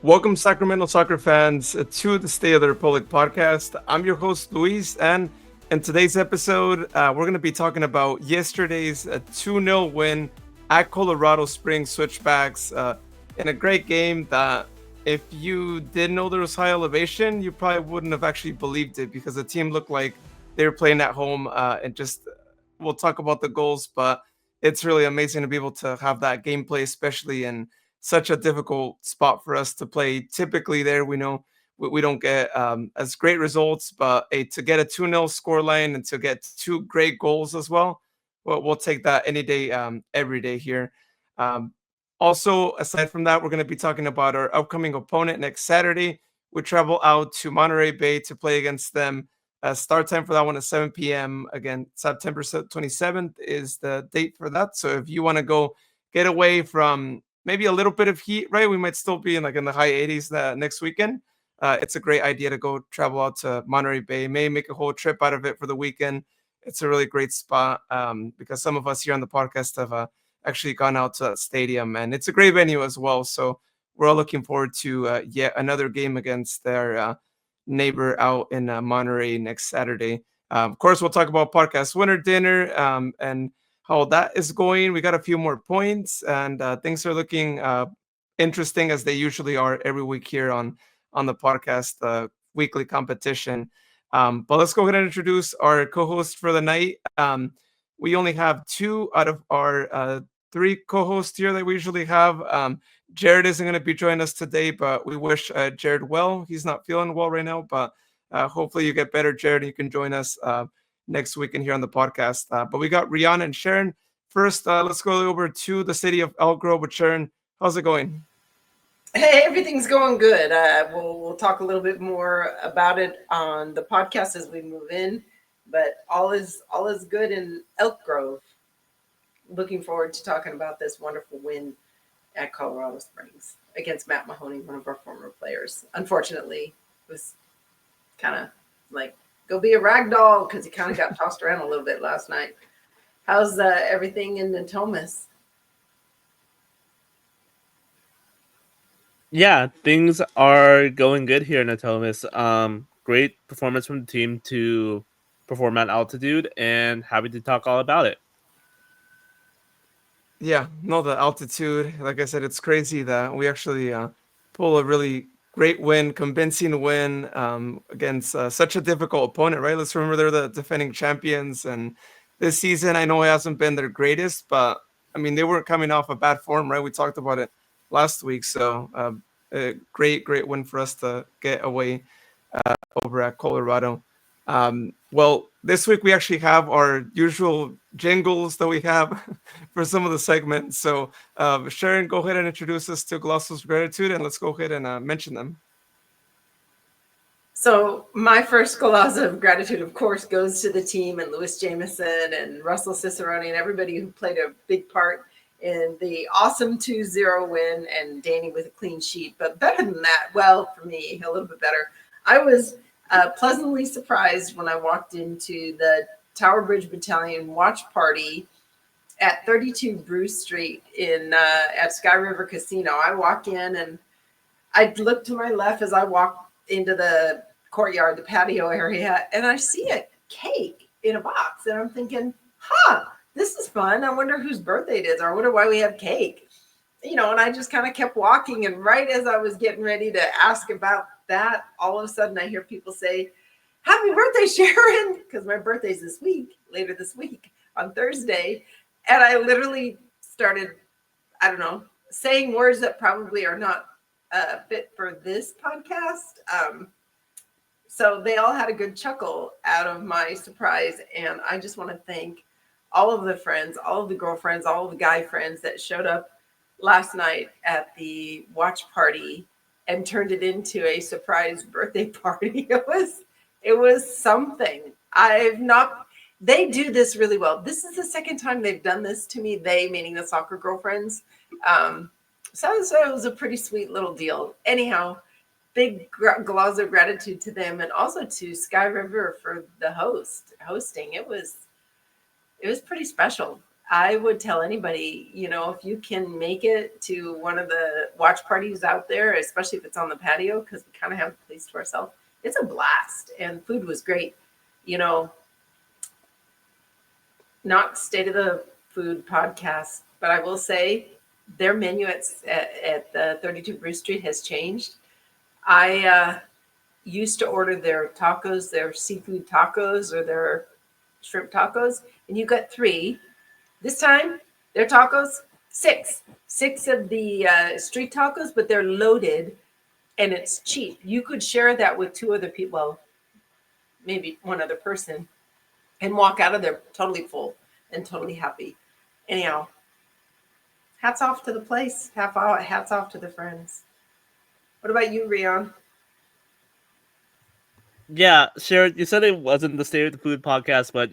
Welcome, Sacramento soccer fans, to the State of the Republic podcast. I'm your host, Luis, and in today's episode, we're going to be talking about yesterday's 2-0 win at Colorado Springs Switchbacks in a great game that if you didn't know there was high elevation, you probably wouldn't have actually believed it because the team looked like they were playing at home and just we'll talk about the goals, but it's really amazing to be able to have that gameplay, especially in such a difficult spot for us to play. Typically, there we know we don't get as great results, but to get a 2-0 scoreline and to get two great goals as well, we'll take that any day, every day here. Um, Also, aside from that, we're going to be talking about our upcoming opponent next Saturday. We travel out to Monterey Bay to play against them. Start time for that one at 7 p.m. Again, September 27th is the date for that. So if you want to go get away from maybe a little bit of heat, right? We might still be in the high 80s next weekend. It's a great idea to go travel out to Monterey Bay. May make a whole trip out of it for the weekend. It's a really great spot because some of us here on the podcast have actually gone out to that stadium, and it's a great venue as well. So we're all looking forward to yet another game against their neighbor out in Monterey next Saturday. Of course, we'll talk about podcast winner dinner and how that is going. We got a few more points, and things are looking interesting as they usually are every week here on the podcast weekly competition. But let's go ahead and introduce our co-host for the night. We only have two out of our three co-hosts here that we usually have. Jared isn't going to be joining us today, but we wish Jared well. He's not feeling well right now, but hopefully you get better, Jared. You can join us next week and here on the podcast. But we got Rihanna and Sharon. First, let's go over to the city of Elk Grove with Sharon. How's it going? Hey, everything's going good. We'll talk a little bit more about it on the podcast as we move in, but all is good in Elk Grove. Looking forward to talking about this wonderful win at Colorado Springs against Matt Mahoney, one of our former players. Unfortunately, it was kind of like go be a rag doll because he kind of got tossed around a little bit last night. How's everything in Natomas? Yeah, things are going good here in Natomas. Great performance from the team to perform at altitude, and happy to talk all about it. Yeah, no, the altitude, like I said, it's crazy that we actually pull a really great win, convincing win against such a difficult opponent, right? Let's remember they're the defending champions, and this season I know it hasn't been their greatest, but I mean they weren't coming off a bad form, right? We talked about it last week, so a great win for us to get away over at Colorado. Well, this week we actually have our usual jingles that we have for some of the segments. So, Sharon, go ahead and introduce us to Glossos Gratitude, and let's go ahead and mention them. So my first gloss of gratitude, of course, goes to the team and Louis Jamieson and Russell Cicerone and everybody who played a big part in the awesome 2-0 win, and Danny with a clean sheet. But better than that, well, for me, a little bit better, I was pleasantly surprised when I walked into the Tower Bridge Battalion watch party at 32 Bruce Street at Sky River Casino. I walk in and I look to my left as I walk into the courtyard, the patio area, and I see a cake in a box. And I'm thinking, this is fun. I wonder whose birthday it is, or I wonder why we have cake. And I just kind of kept walking. And right as I was getting ready to ask about that, all of a sudden I hear people say, "Happy birthday, Sharon," because my birthday's later this week on Thursday. And I literally started, I don't know, saying words that probably are not fit for this podcast. So they all had a good chuckle out of my surprise. And I just want to thank all of the friends, all of the girlfriends, all of the guy friends that showed up last night at the watch party and turned it into a surprise birthday party. It was something. They do this really well. This is the second time they've done this to me, they meaning the soccer girlfriends. So it was a pretty sweet little deal. Anyhow, big gloss of gratitude to them, and also to Sky River for the hosting. It was pretty special. I would tell anybody, if you can make it to one of the watch parties out there, especially if it's on the patio, because we kind of have the place to ourselves, it's a blast. And food was great. Not State of the Food podcast, but I will say their menu at the 32 Bruce Street has changed. I used to order their tacos, their seafood tacos or their shrimp tacos, and you got 3. This time, their tacos, 6. 6 of the street tacos, but they're loaded and it's cheap. You could share that with 2 other people, well, maybe one other person, and walk out of there totally full and totally happy. Anyhow, hats off to the place. Hats off to the friends. What about you, Rion? Yeah, Sharon, you said it wasn't the State of the Food podcast, but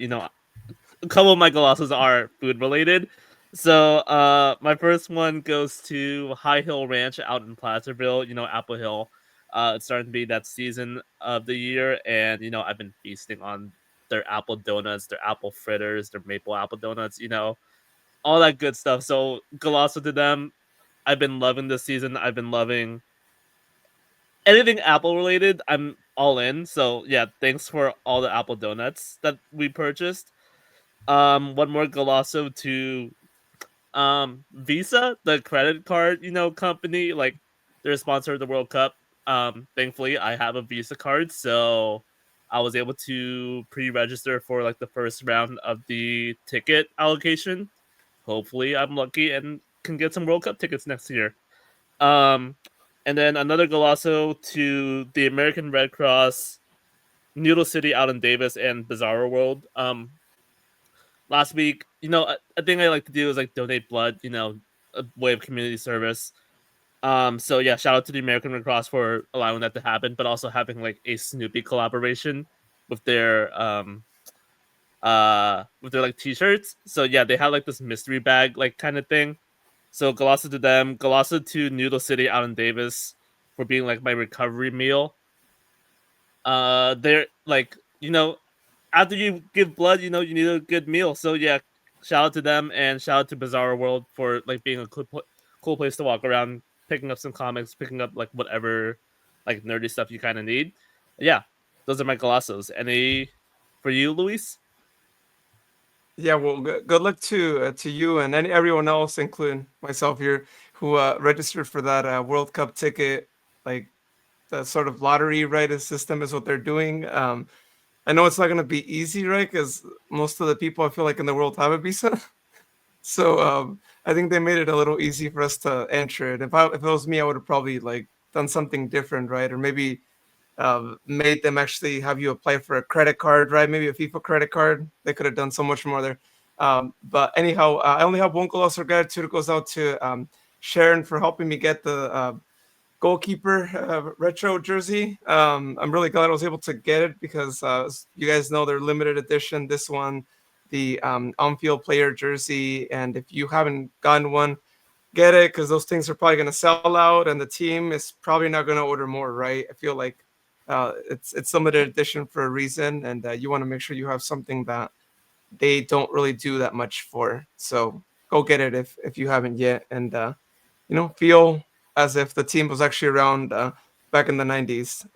a couple of my glosses are food related. So my first one goes to High Hill Ranch out in Placerville, Apple Hill. It's starting to be that season of the year, and I've been feasting on their apple donuts, their apple fritters, their maple apple donuts, all that good stuff. So Golosso to them. I've been loving this season. I've been loving anything apple related. I'm all in. So yeah, thanks for all the apple donuts that we purchased. One more Golosso to Visa, the credit card, company. Like they're a sponsor of the World Cup. Thankfully I have a Visa card, so I was able to pre-register for like the first round of the ticket allocation. Hopefully I'm lucky and can get some World Cup tickets next year. Um and then another Golosso to the American Red Cross, Noodle City out in Davis, and Bizarro World. Last week, a thing I like to do is like donate blood, a way of community service. So yeah, shout out to the American Red Cross for allowing that to happen, but also having like a Snoopy collaboration with their like t-shirts. So yeah, they had like this mystery bag like kind of thing. So Golosso to them, Golosso to Noodle City out in Davis for being like my recovery meal. They're like, after you give blood, you need a good meal. So yeah, shout out to them and shout out to Bizarre World for like being a cool place to walk around, picking up some comics, picking up like whatever like nerdy stuff you kind of need. Yeah, those are my Colossos. Any for you, Luis? Yeah, well, good luck to you and everyone else, including myself here, who registered for that World Cup ticket. Like the sort of lottery, right? System is what they're doing. I know it's not going to be easy, right? Because most of the people I feel like in the world have a visa. So I think they made it a little easy for us to enter it. If it was me, I would have probably like done something different, right? Or maybe made them actually have you apply for a credit card, right? Maybe a FIFA credit card. They could have done so much more there. But anyhow, I only have one colossal gratitude. It goes out to Sharon for helping me get the goalkeeper retro jersey. I'm really glad I was able to get it because you guys know they're limited edition. This one, the on-field player jersey, and if you haven't gotten one, get it because those things are probably going to sell out, and the team is probably not going to order more. Right? I feel like it's limited edition for a reason, and you want to make sure you have something that they don't really do that much for. So go get it if you haven't yet, and feel as if the team was actually around back in the 90s.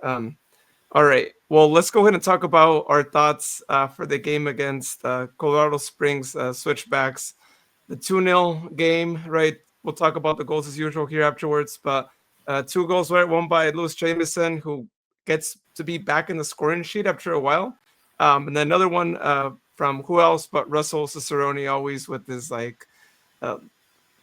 All right. Well, let's go ahead and talk about our thoughts for the game against Colorado Springs Switchbacks. The 2-0 game, right? We'll talk about the goals as usual here afterwards, but 2 goals, right? One by Louis Jamieson, who gets to be back in the scoring sheet after a while. And then another one from who else but Russell Cicerone, always with his like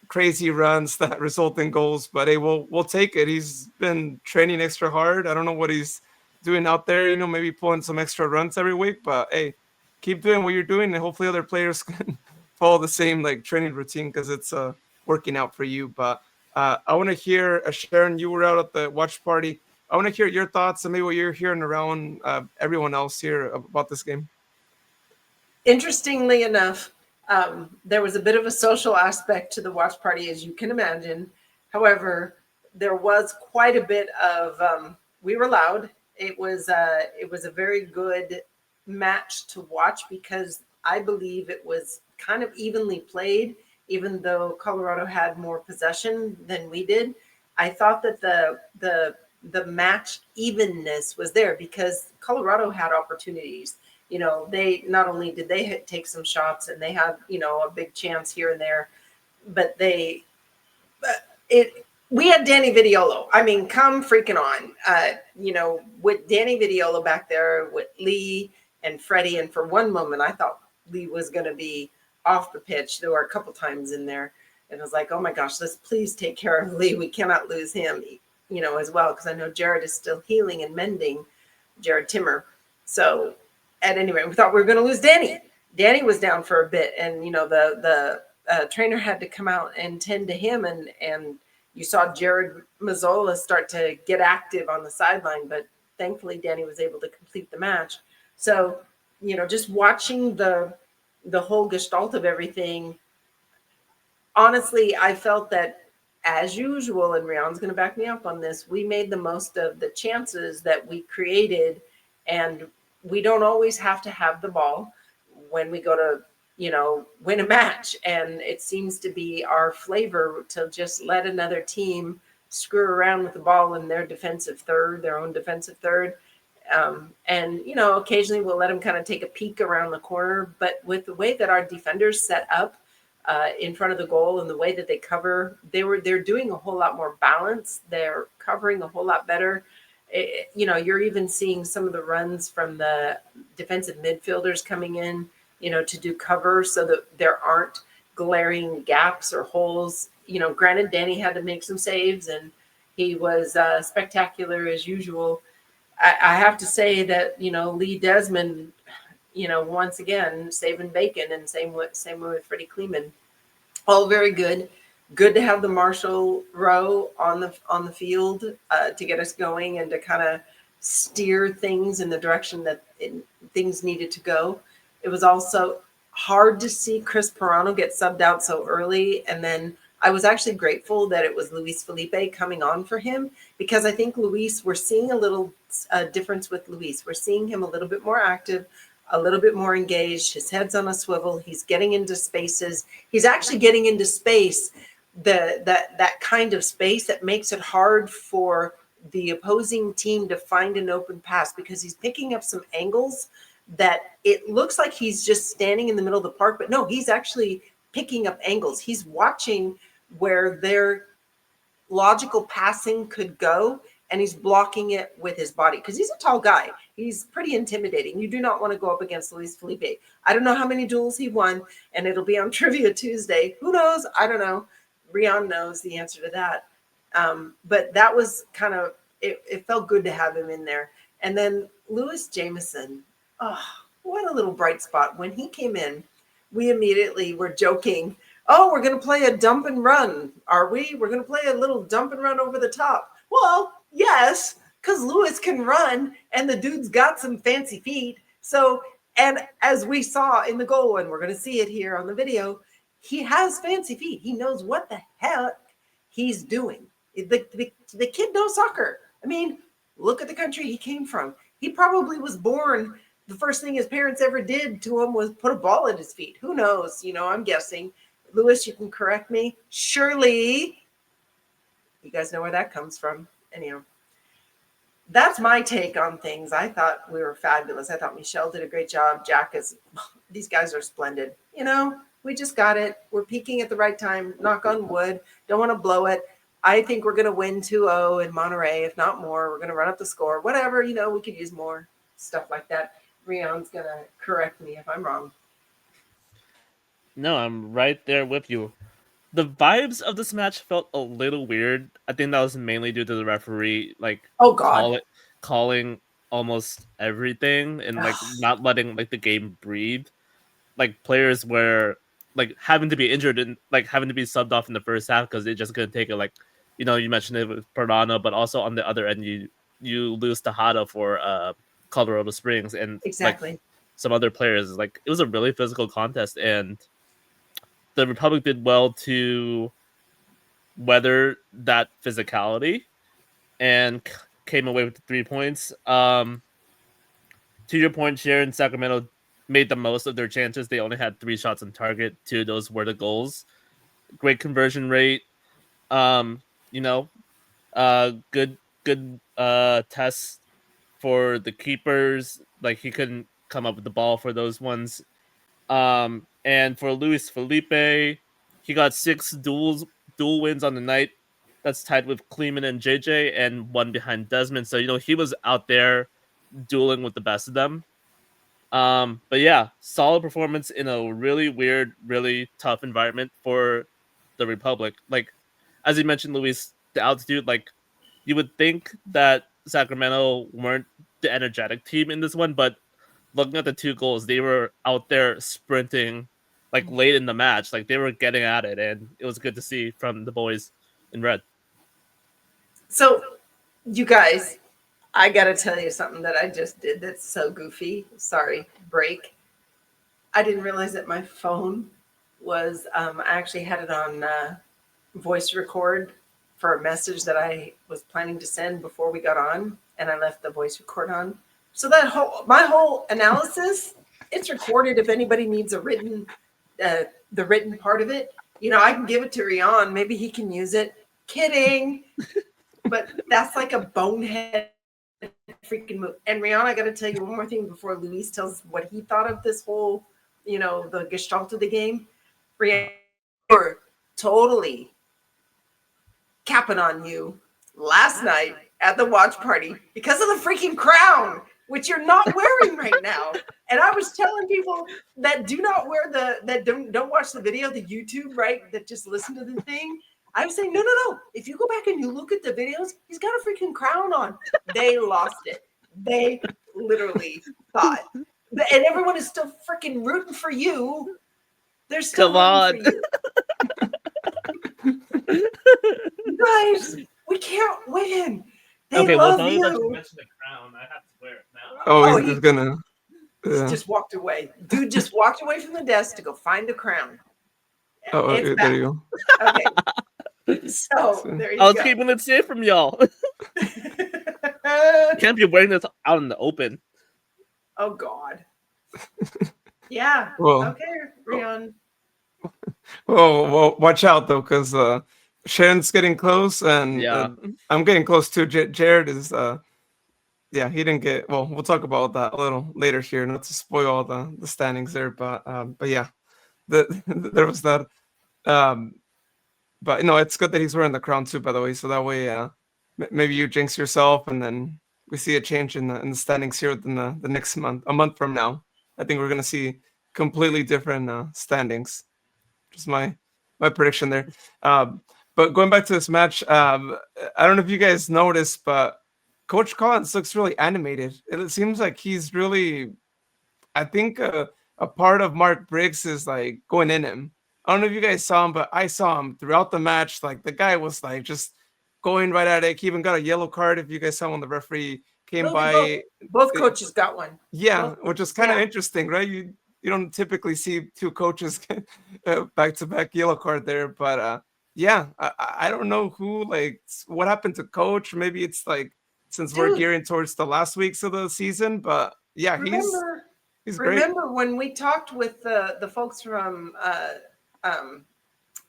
crazy runs that result in goals. But hey, we'll take it. He's been training extra hard. I don't know what he's doing out there. Maybe pulling some extra runs every week. But hey, keep doing what you're doing, and hopefully other players can follow the same like training routine because it's working out for you. But I want to hear, Sharon, you were out at the watch party. I want to hear your thoughts and maybe what you're hearing around everyone else here about this game. Interestingly enough, there was a bit of a social aspect to the watch party, as you can imagine. However, there was quite a bit of we were loud. It was a very good match to watch because I believe it was kind of evenly played, even though Colorado had more possession than we did. I thought that the match evenness was there because Colorado had opportunities. They not only did they take some shots and they had, a big chance here and there, but we had Danny Vitiolo. I mean, come freaking on. With Danny Vitiolo back there with Lee and Freddie, and for one moment I thought Lee was going to be off the pitch. There were a couple times in there, and I was like, oh my gosh, let's please take care of Lee. We cannot lose him, as well, because I know Jared is still healing and mending, Jared Timmer. So at any rate, we thought we were going to lose Danny. Danny was down for a bit, and the trainer had to come out and tend to him, and you saw Jared Mazzola start to get active on the sideline, but thankfully Danny was able to complete the match. So, just watching the whole gestalt of everything, honestly, I felt that, as usual, and Rian's going to back me up on this, we made the most of the chances that we created, and we don't always have to have the ball when we go to win a match. And it seems to be our flavor to just let another team screw around with the ball in their own defensive third. And, occasionally we'll let them kind of take a peek around the corner. But with the way that our defenders set up in front of the goal and the way that they cover, they're doing a whole lot more balance. They're covering a whole lot better. You're even seeing some of the runs from the defensive midfielders coming in, to do cover so that there aren't glaring gaps or holes. Granted, Danny had to make some saves and he was spectacular as usual. I have to say that, Lee Desmond, once again, saving bacon, and same way with Freddie Kleeman. All very good. Good to have the Marshall row on the field to get us going and to kind of steer things in the direction that things needed to go. It was also hard to see Chris Pirano get subbed out so early. And then I was actually grateful that it was Luis Felipe coming on for him, because I think we're seeing a little difference with Luis. We're seeing him a little bit more active, a little bit more engaged. His head's on a swivel. He's getting into spaces. He's actually getting into space, that kind of space that makes it hard for the opposing team to find an open pass, because he's picking up some angles that it looks like he's just standing in the middle of the park, but no, he's actually picking up angles. He's watching where their logical passing could go, and he's blocking it with his body, because he's a tall guy. He's pretty intimidating. You do not want to go up against Luis Felipe. I don't know how many duels he won, and it'll be on Trivia Tuesday. Who knows? I don't know. Rian knows the answer to that. But that was kind of, it felt good to have him in there. And then Louis Jamieson, oh, what a little bright spot. When he came in, we immediately were joking, oh, we're going to play a dump and run, are we? We're going to play a little dump and run over the top. Well, yes, because Louis can run, and the dude's got some fancy feet. So, and as we saw in the goal, and we're going to see it here on the video, he has fancy feet. He knows what the hell he's doing. The kid knows soccer. I mean, look at the country he came from. He probably was born, the first thing his parents ever did to him was put a ball at his feet. Who knows? I'm guessing. Louis, you can correct me. Surely, you guys know where that comes from. Anyhow, that's my take on things. I thought we were fabulous. I thought Michelle did a great job. These guys are splendid. We just got it. We're peaking at the right time. Knock on wood. Don't want to blow it. I think we're going to win 2-0 in Monterey, if not more. We're going to run up the score. Whatever, we could use more stuff like that. Rian's going to correct me if I'm wrong. No, I'm right there with you. The vibes of this match felt a little weird. I think that was mainly due to the referee, oh God, calling almost everything and not letting the game breathe. Players were having to be injured and having to be subbed off in the first half because they just couldn't take it. You mentioned it with Perdana, but also on the other end, you lose Tejada for Colorado Springs and exactly. Some other players. It was a really physical contest, and the Republic did well to weather that physicality and came away with 3 points. To your point, Sharon, Sacramento made the most of their chances. They only had 3 shots on target. 2 of those were the goals. Great conversion rate. You know, good tests for the keepers. Like he couldn't come up with the ball for those ones. And for Luis Felipe, he got 6 dual wins on the night. That's tied with Kleeman and JJ, and 1 behind Desmond. So he was out there dueling with the best of them. But yeah, solid performance in a really weird, really tough environment for the Republic. Like as you mentioned, Luis, the altitude. Like you would think that Sacramento weren't the energetic team in this one, but looking at the 2 goals, they were out there sprinting like late in the match. Like they were getting at it, and it was good to see from the boys in red. So, you guys, I got to tell you something that I just did that's so goofy. Sorry, break. I didn't realize that my phone was, I actually had it on voice record for a message that I was planning to send before we got on, and I left the voice record on. So my whole analysis, it's recorded. If anybody needs a written, the written part of it, I can give it to Rion. Maybe he can use it. Kidding. But that's like a bonehead freaking move. And Rion, I got to tell you one more thing before Luis tells what he thought of this whole, the gestalt of the game. Rion, we're totally capping on you last night at the watch party because of the freaking crown, which you're not wearing right now. And I was telling people that do not wear that don't watch the video, the YouTube, right? That just listen to the thing. I was saying, no. If you go back and you look at the videos, he's got a freaking crown on. They lost it. They literally thought. And everyone is still freaking rooting for you. They're still rooting for you. Guys, we can't win. They love well, you. That you mentioned the crown. I have to wear it now. Oh, he's gonna. Yeah. Just walked away. Dude just walked away from the desk to go find the crown. Oh, there you go. Okay. So there you go. I was keeping it safe from y'all. Can't be wearing this out in the open. Oh God. Yeah. Well, okay, Rion. Well, watch out though, because Sharon's getting close, and I'm getting close too. Jared is, he didn't get. Well, we'll talk about that a little later here, not to spoil all the standings there, but yeah, there was that. But it's good that he's wearing the crown too, by the way. So that way, maybe you jinx yourself, and then we see a change in the standings here within the next month. A month from now, I think we're gonna see completely different standings. Just my prediction there. But going back to this match, I don't know if you guys noticed, but Coach Collins looks really animated. It seems like he's really, I think a part of Mark Briggs is like going in him. I don't know if you guys saw him, but I saw him throughout the match. Like the guy was like just going right at it. He even got a yellow card. If you guys saw when the referee came by, both coaches got one. Yeah, which is kind of interesting, right? You don't typically see 2 coaches back-to-back yellow card there, but I don't know what happened to Coach. Maybe it's like since we're gearing towards the last weeks of the season, but yeah, he's great. Remember when we talked with the folks from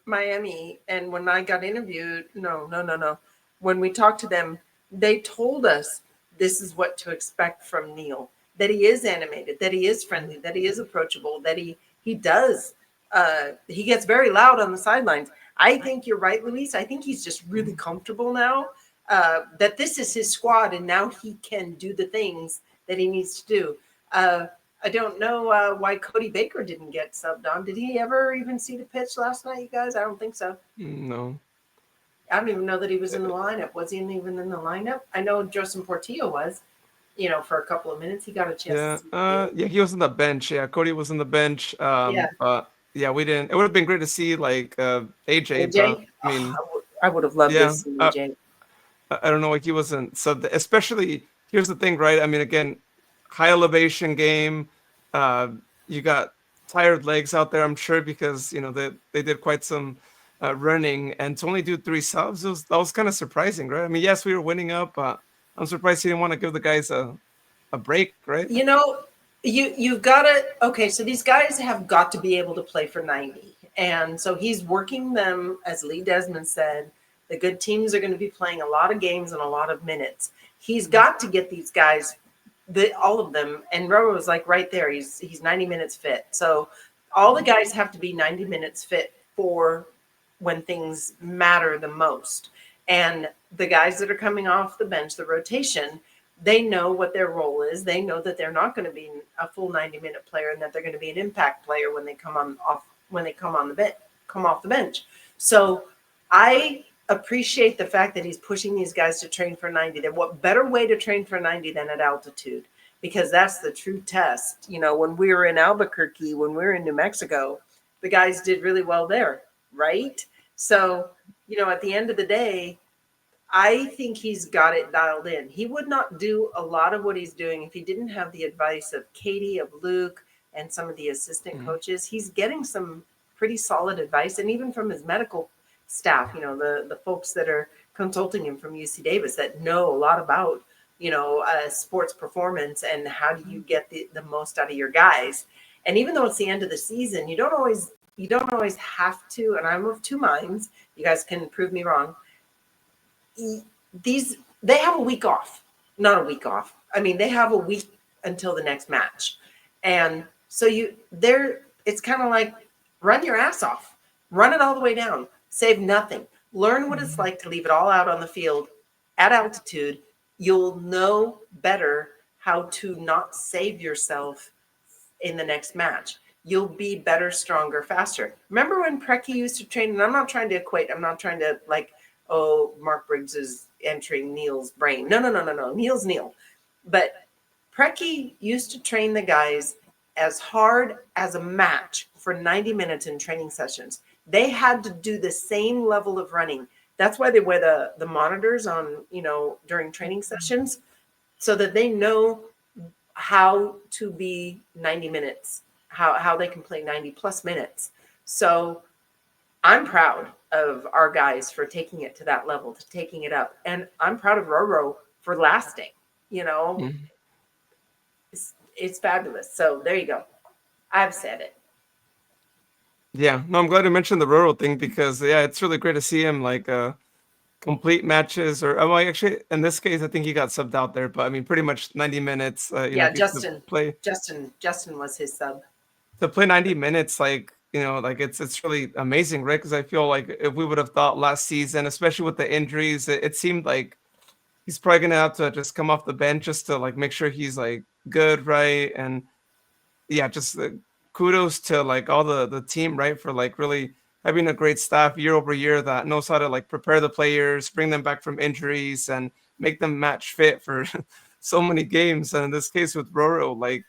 Miami, and when I got interviewed, no. When we talked to them, they told us this is what to expect from Neil. That he is animated, that he is friendly, that he is approachable, that he does. He gets very loud on the sidelines. I think you're right, Luis. I think he's just really comfortable now that this is his squad, and now he can do the things that he needs to do. I don't know why Cody Baker didn't get subbed on. Did he ever even see the pitch last night, you guys? I don't think so. No. I don't even know that he was in the lineup. Was he even in the lineup? I know Joseph Portillo was, for a couple of minutes. He got a chance. Yeah, he was on the bench. Yeah, Cody was on the bench. But yeah, we didn't. It would have been great to see AJ. But, I mean, I would have loved to see AJ. I don't know, he wasn't. So especially, here's the thing, right? I mean, again, high elevation game. You got tired legs out there, I'm sure, because they did quite some running, and to only do 3 subs, that was kind of surprising, right? I mean, yes, we were winning up, but I'm surprised he didn't want to give the guys a break, right? You've got to, okay, so these guys have got to be able to play for 90. And so he's working them, as Lee Desmond said, the good teams are going to be playing a lot of games and a lot of minutes. He's got to get these guys, all of them, and Roro was like right there. He's 90 minutes fit. So all the guys have to be 90 minutes fit for when things matter the most. And the guys that are coming off the bench, the rotation, they know what their role is. They know that they're not going to be a full 90-minute player and that they're going to be an impact player when they come off the bench. So I appreciate the fact that he's pushing these guys to train for 90. Then what better way to train for 90 than at altitude? Because that's the true test. You know, when we were in Albuquerque, when we were in New Mexico, the guys did really well there, right? So, you know, at the end of the day, I think he's got it dialed in. He would not do a lot of what he's doing if he didn't have the advice of Katie, of Luke, and some of the assistant coaches. He's getting some pretty solid advice, and even from his medical staff, you know, the folks that are consulting him from UC Davis that know a lot about, you know, sports performance and how do you get the most out of your guys. And even though it's the end of the season, you don't always have to, and I'm of two minds, you guys can prove me wrong. They have a week off, not a week off. I mean, they have a week until the next match. And so it's kind of like run your ass off, run it all the way down, save nothing, learn what it's like to leave it all out on the field at altitude. You'll know better how to not save yourself in the next match. You'll be better, stronger, faster. Remember when Preki used to train, and I'm not trying to equate, I'm not trying to like, oh, Mark Briggs is entering Neil's brain. No. Neil's Neil. But Preki used to train the guys as hard as a match for 90 minutes in training sessions. They had to do the same level of running. That's why they wear the monitors on, you know, during training sessions, so that they know how to be 90 minutes, how they can play 90 plus minutes. So I'm proud of our guys for taking it to that level, to taking it up. And I'm proud of Roro for lasting, you know, it's fabulous. So there you go. I've said it. Yeah, no, I'm glad you mentioned the rural thing because yeah, it's really great to see him like complete matches or well, actually in this case I think he got subbed out there, but I mean pretty much 90 minutes. Yeah, Justin was his sub. To play 90 minutes, like like it's really amazing, right? Because I feel like if we would have thought last season, especially with the injuries, it seemed like he's probably gonna have to just come off the bench just to like make sure he's like good, right? And yeah, just kudos to like all the team, right, for like really having a great staff year over year that knows how to like prepare the players, bring them back from injuries, and make them match fit for so many games. And in this case with Roro, like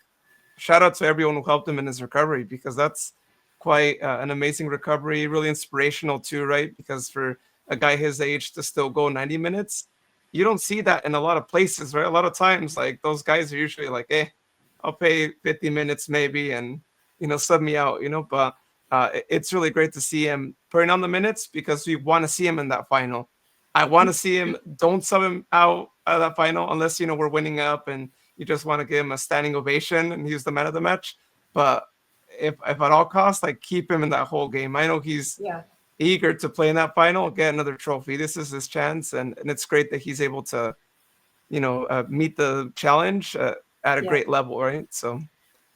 shout out to everyone who helped him in his recovery because that's quite an amazing recovery, really inspirational too, right? Because for a guy his age to still go 90 minutes, you don't see that in a lot of places, right? A lot of times, like those guys are usually like, I'll pay 50 minutes maybe and, sub me out, but it's really great to see him putting on the minutes because we want to see him in that final. I want to see him. Don't sub him out of that final unless, we're winning up and you just want to give him a standing ovation and he's the man of the match. But if at all costs, like keep him in that whole game. I know he's eager to play in that final, get another trophy. This is his chance. And it's great that he's able to, meet the challenge at a great level, right?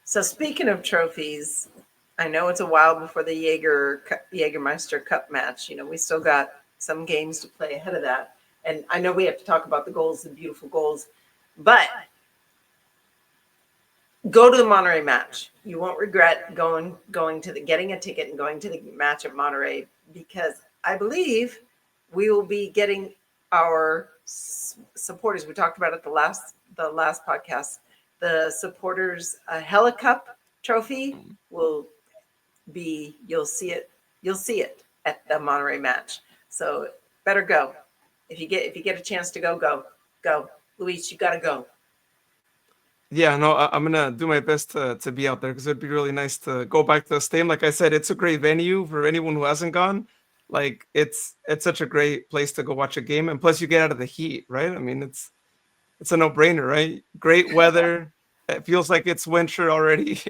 So speaking of trophies, I know it's a while before the Jägermeister Cup match. We still got some games to play ahead of that. And I know we have to talk about the goals, the beautiful goals, but go to the Monterey match. You won't regret getting a ticket and going to the match at Monterey because I believe we will be getting our supporters. We talked about it the last podcast. The supporters Hella Cup trophy will be. You'll see it at the Monterey match. So better go. If you get a chance to go. Luis, you got to go. Yeah, no, I'm gonna do my best to be out there because it'd be really nice to go back to the stadium. Like I said, it's a great venue for anyone who hasn't gone. Like it's such a great place to go watch a game, and plus you get out of the heat, right? I mean, it's a no-brainer, right? Great weather, it feels like it's winter already,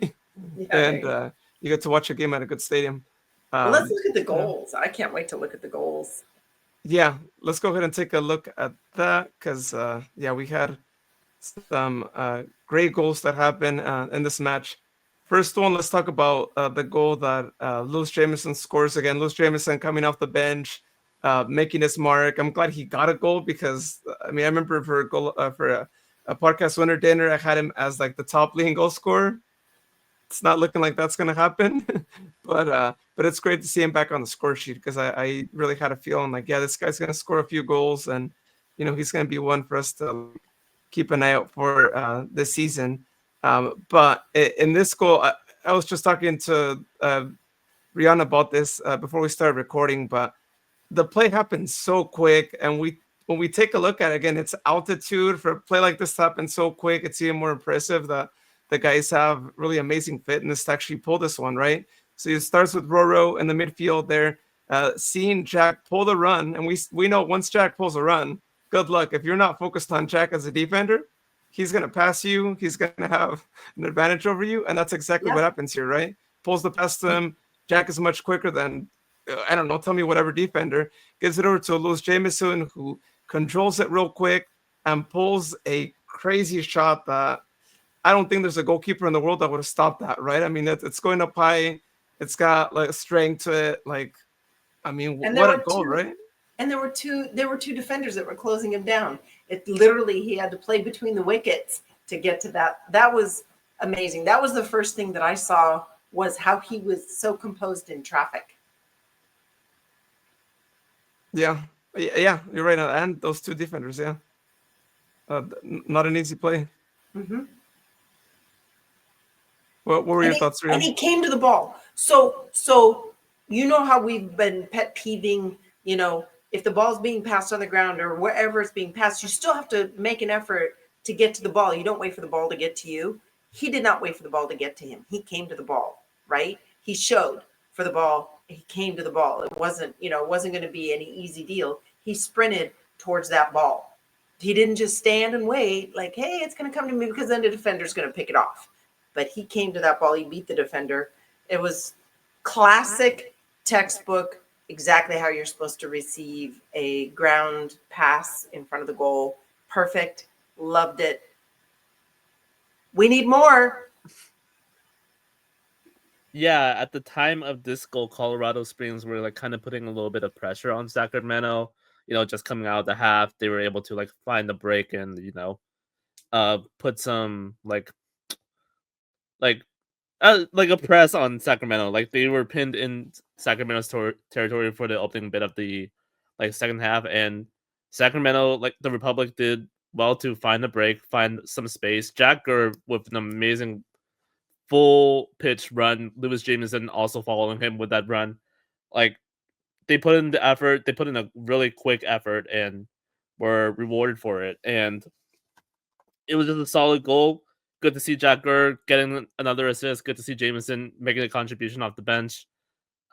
Yeah, and right. you get to watch a game at a good stadium. Well, let's look at the Yeah. goals. I can't wait to look at the goals. Yeah, let's go ahead and take a look at that because yeah, we had some great goals that happened in this match. First one, let's talk about the goal that Lewis Jamieson scores again. Lewis Jamieson coming off the bench, making his mark. I'm glad he got a goal because I mean I remember for a goal for a podcast winner dinner, I had him as like the top leading goal scorer. It's not looking like that's going to happen, but it's great to see him back on the score sheet because I really had a feeling like yeah, this guy's going to score a few goals and he's going to be one for us to keep an eye out for this season. But in this goal, I was just talking to Rihanna about this before we started recording, but the play happens so quick, and when we take a look at it again, it's altitude for a play like this to happen so quick. It's even more impressive that the guys have really amazing fitness to actually pull this one, right? So it starts with Roro in the midfield there, seeing Jack pull the run, and we know once Jack pulls a run, good luck. If you're not focused on Jack as a defender, he's gonna pass you. He's gonna have an advantage over you, and that's exactly what Yeah. happens here, right? Pulls the pass to him. Jack is much quicker than I don't know. Tell me whatever defender gives it over to Lewis Jamieson, who controls it real quick and pulls a crazy shot that I don't think there's a goalkeeper in the world that would have stopped that, right? I mean, it's going up high. It's got like strength to it. Like, I mean, And what a goal, right? there were two defenders that were closing him down. It literally he had to play between the wickets to get to that. That was amazing. That was the first thing that I saw was how he was so composed in traffic. Yeah, you're right. And those two defenders, yeah, not an easy play. Mm-hmm. What were your thoughts, And Rian? he came to the ball. So you know how we've been pet peeving, if the ball's being passed on the ground or wherever it's being passed, you still have to make an effort to get to the ball. You don't wait for the ball to get to you. He did not wait for the ball to get to him. He came to the ball, right? He showed for the ball. He came to the ball. It wasn't going to be any easy deal. He sprinted towards that ball. He didn't just stand and wait like, hey, it's going to come to me because then the defender's going to pick it off. But he came to that ball. He beat the defender. It was classic textbook, exactly how you're supposed to receive a ground pass in front of the goal. Perfect. Loved it. We need more. Yeah, at the time of this goal, Colorado Springs were like kind of putting a little bit of pressure on Sacramento. Just coming out of the half, they were able to like find the break and put some like a press on Sacramento. Like they were pinned in Sacramento's territory for the opening bit of the second half, and Sacramento, like the Republic, did well to find the break, find some space. Jack Gurr with an amazing full pitch run. Lewis Jamieson also following him with that run. Like they put in the effort, they put in a really quick effort, and were rewarded for it. And it was just a solid goal. Good to see Jack Gurr getting another assist. Good to see Jamieson making a contribution off the bench.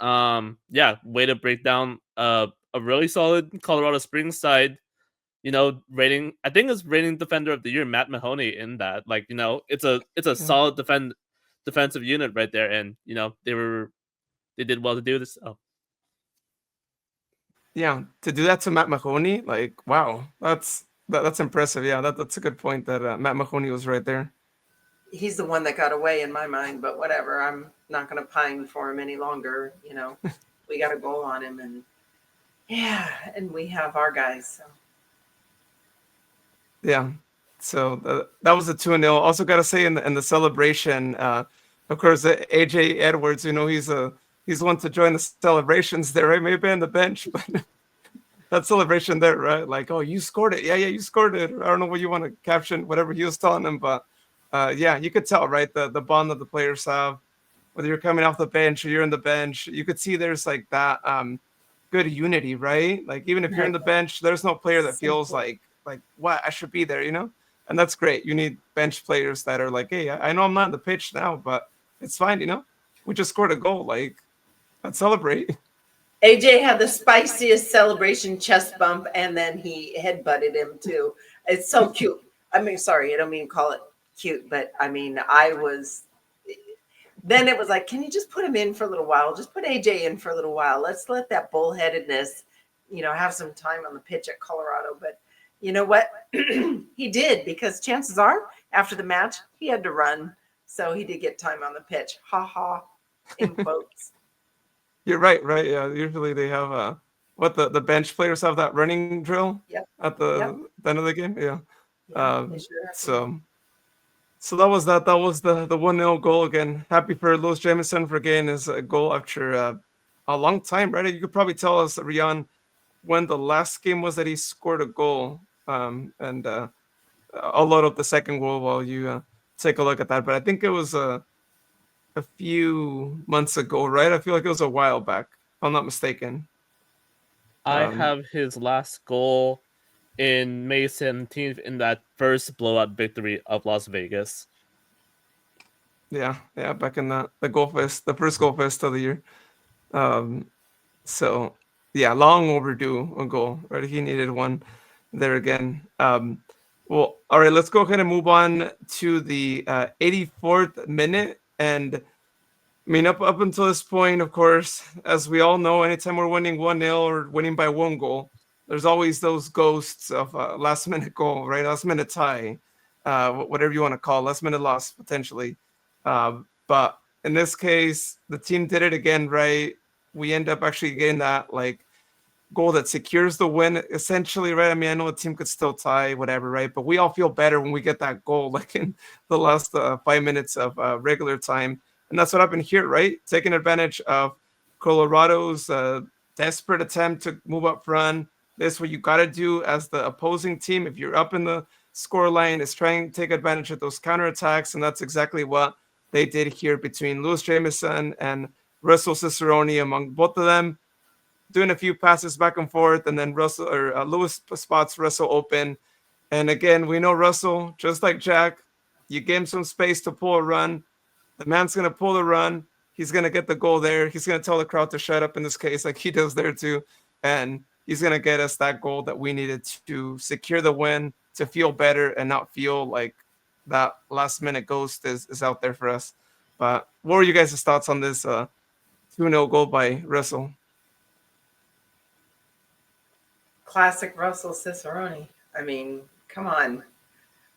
Yeah, way to break down a really solid Colorado Springs side. Rating, I think it's rating defender of the year, Matt Mahoney, in that. It's a solid defensive unit right there, and they did well to do this. Oh. Yeah, to do that to Matt Mahoney, like wow, that's impressive. Yeah, that's a good point that Matt Mahoney was right there. He's the one that got away in my mind, but whatever. I'm not going to pine for him any longer. We got a goal on him, and yeah, and we have our guys. So. Yeah, so that was a 2-0. Also, got to say in the celebration, of course, AJ Edwards. He's one to join the celebrations there, right? Maybe on the bench, but that celebration there, right? Like, oh, you scored it. Yeah, you scored it. I don't know what you want to caption, whatever he was telling them, but yeah, you could tell, right? The bond that the players have, whether you're coming off the bench or you're in the bench, you could see there's like that good unity, right? Like even if you're in the bench, there's no player that feels like what I should be there, and that's great. You need bench players that are like, hey, I know I'm not on the pitch now, but it's fine, we just scored a goal, like let's celebrate. AJ had the spiciest celebration chest bump, and then he headbutted him too. It's so cute. I mean, sorry, I don't mean to call it cute. But I mean, then it was like, can you just put him in for a little while? Just put AJ in for a little while. Let's let that bullheadedness, have some time on the pitch at Colorado. But you know what? He did, because chances are after the match, he had to run. So he did get time on the pitch. Ha ha, in quotes. You're right. Yeah. Usually they have the bench players have that running drill Yep. at the end of the game. Yeah. Yeah, they sure have. So that was that. That was the 1-0 goal again. Happy for Louis Jamieson for getting his goal after a long time, right? You could probably tell us, Rian, when the last game was that he scored a goal. And I'll load up the second goal while you take a look at that. But I think it was a few months ago, right? I feel like it was a while back, if I'm not mistaken. I have his last goal in May 17th in that first blowout victory of Las Vegas. Yeah, back in the goal fest, the first goal fest of the year. So yeah, long overdue a goal, right? He needed one there again. Well, all right, let's go ahead and move on to the 84th minute. And I mean, up until this point, of course, as we all know, anytime we're winning 1-0 or winning by 1 goal, there's always those ghosts of last minute goal, right? Last minute tie, whatever you want to call it, last minute loss potentially. But in this case, the team did it again, right? We end up actually getting that goal that secures the win, essentially, right? I mean, I know the team could still tie, whatever, right? But we all feel better when we get that goal, like in the last 5 minutes of regular time. And that's what happened here, right? Taking advantage of Colorado's desperate attempt to move up front. This is what you got to do as the opposing team. If you're up in the score line, is trying to take advantage of those counterattacks. And that's exactly what they did here between Louis Jamieson and Russell Cicerone, among both of them, doing a few passes back and forth. And then Louis spots Russell open. And again, we know Russell, just like Jack, you give him some space to pull a run. The man's going to pull the run. He's going to get the goal there. He's going to tell the crowd to shut up in this case, like he does there too. And he's going to get us that goal that we needed to secure the win, to feel better and not feel like that last minute ghost is out there for us. But what were you guys' thoughts on this 2-0 goal by Russell? Classic Russell Cicerone. I mean, come on.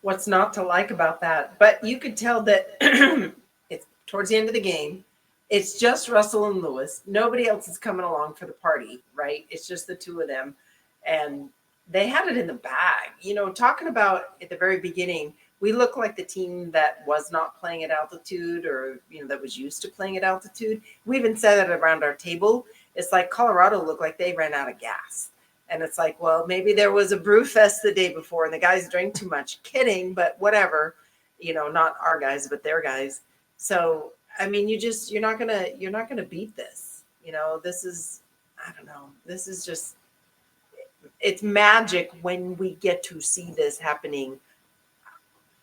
What's not to like about that? But you could tell that it's towards the end of the game. It's just Russell and Louis. Nobody else is coming along for the party, right? It's just the two of them. And they had it in the bag. Talking about at the very beginning, we look like the team that was not playing at altitude, or, that was used to playing at altitude. We even said it around our table. It's like Colorado looked like they ran out of gas. And it's like, well, maybe there was a brew fest the day before and the guys drank too much. Kidding, but whatever. Not our guys, but their guys. So, I mean, you're not gonna beat this. This is, I don't know. This is just, it's magic when we get to see this happening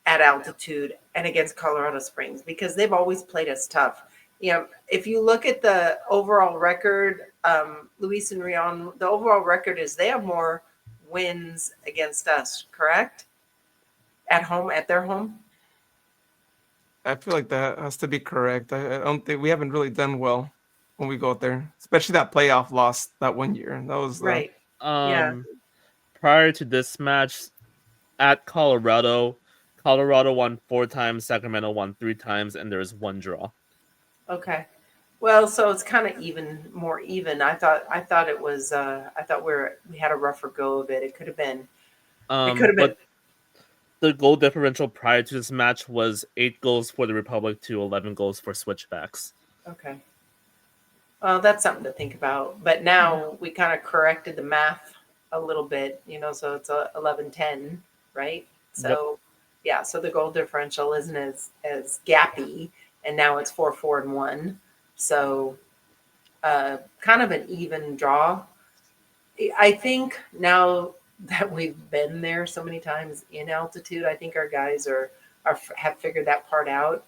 at altitude and against Colorado Springs, because they've always played us tough. If you look at the overall record, Luis and Rion, the overall record is they have more wins against us, correct? At their home? I feel like that has to be correct. I don't think we haven't really done well when we go out there, especially that playoff loss that 1 year. That was right. Yeah. Prior to this match at Colorado won 4 times, Sacramento won 3 times, and there was 1 draw. Okay. Well, so it's kind of more even. I thought it was. I thought we had a rougher go of it. It could have been. But the goal differential prior to this match was 8 goals for the Republic to 11 goals for Switchbacks. Okay. Well, that's something to think about. But now we kind of corrected the math a little bit, so it's 11-10, right? So, Yeah, so the goal differential isn't as gappy, and now it's 4-4-1. So kind of an even draw. I think now that we've been there so many times in altitude, I think our guys have figured that part out.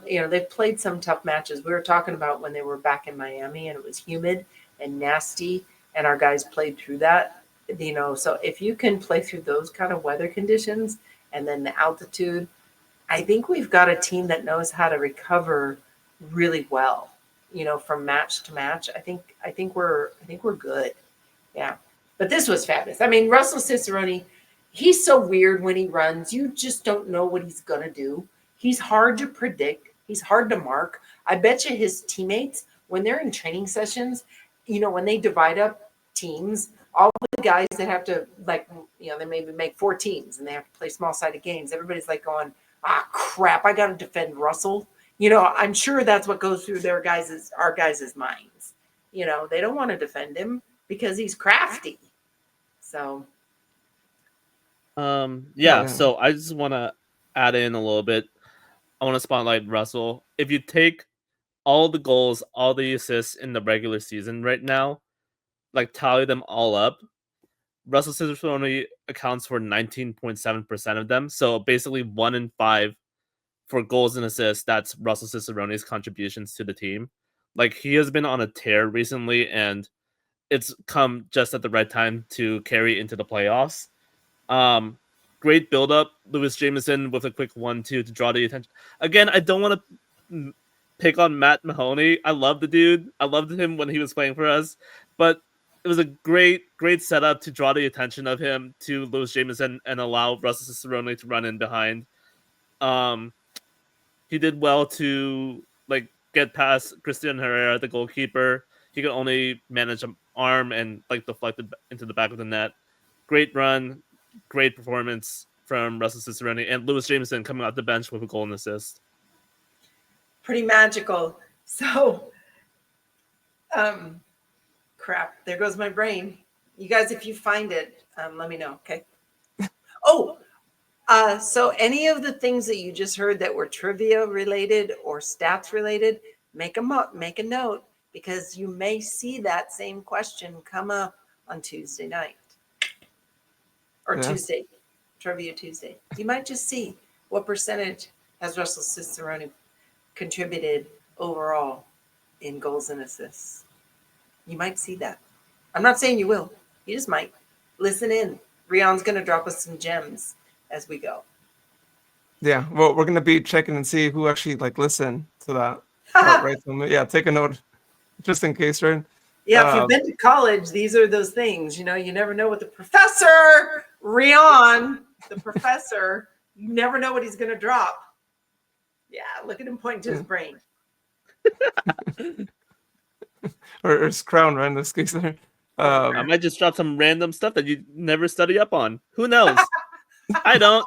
They've played some tough matches. We were talking about when they were back in Miami and it was humid and nasty, and our guys played through that. So if you can play through those kind of weather conditions and then the altitude, I think we've got a team that knows how to recover really well, from match to match. I think we're good. Yeah. But this was fabulous. I mean, Russell Cicerone, he's so weird when he runs. You just don't know what he's going to do. He's hard to predict. He's hard to mark. I bet you his teammates, when they're in training sessions, when they divide up teams, all the guys that have to, they maybe make 4 teams and they have to play small-sided games. Everybody's like going, crap, I got to defend Russell. I'm sure that's what goes through our guys' minds. They don't want to defend him because he's crafty. So. Yeah. So I just want to add in a little bit. I want to spotlight Russell. If you take all the goals, all the assists in the regular season right now, tally them all up, Russell Cicerone accounts for 19.7% of them. So basically 1 in 5 for goals and assists. That's Russell Cicerone's contributions to the team. He has been on a tear recently, and it's come just at the right time to carry into the playoffs. Great build-up. Lewis Jamieson with a quick 1-2 to draw the attention. Again, I don't want to pick on Matt Mahoney. I love the dude. I loved him when he was playing for us. But it was a great setup to draw the attention of him to Lewis Jamieson and allow Russell Cicerone to run in behind. He did well to get past Christian Herrera, the goalkeeper. He could only manage an arm and deflect it into the back of the net. Great run, great performance from Russell Cicerone, and Lewis Jamieson coming off the bench with a goal and assist. Pretty magical. So, crap, there goes my brain. You guys, if you find it, let me know, okay? So any of the things that you just heard that were trivia related or stats related, make them up, make a note, because you may see that same question come up on Tuesday night or Tuesday, Trivia Tuesday. You might just see what percentage has Russell Cicerone contributed overall in goals and assists. You might see that. I'm not saying you will. You just might. Listen in. Rion's going to drop us some gems as we go. Yeah, well, we're going to be checking and see who actually listened to that. Right? So, yeah, take a note just in case, right? Yeah, if you've been to college, these are those things. You never know what the professor, Rion, the professor, you never know what he's going to drop. Yeah, look at him pointing to his brain. or his crown, right, in this case there. I might just drop some random stuff that you never study up on. Who knows? I don't.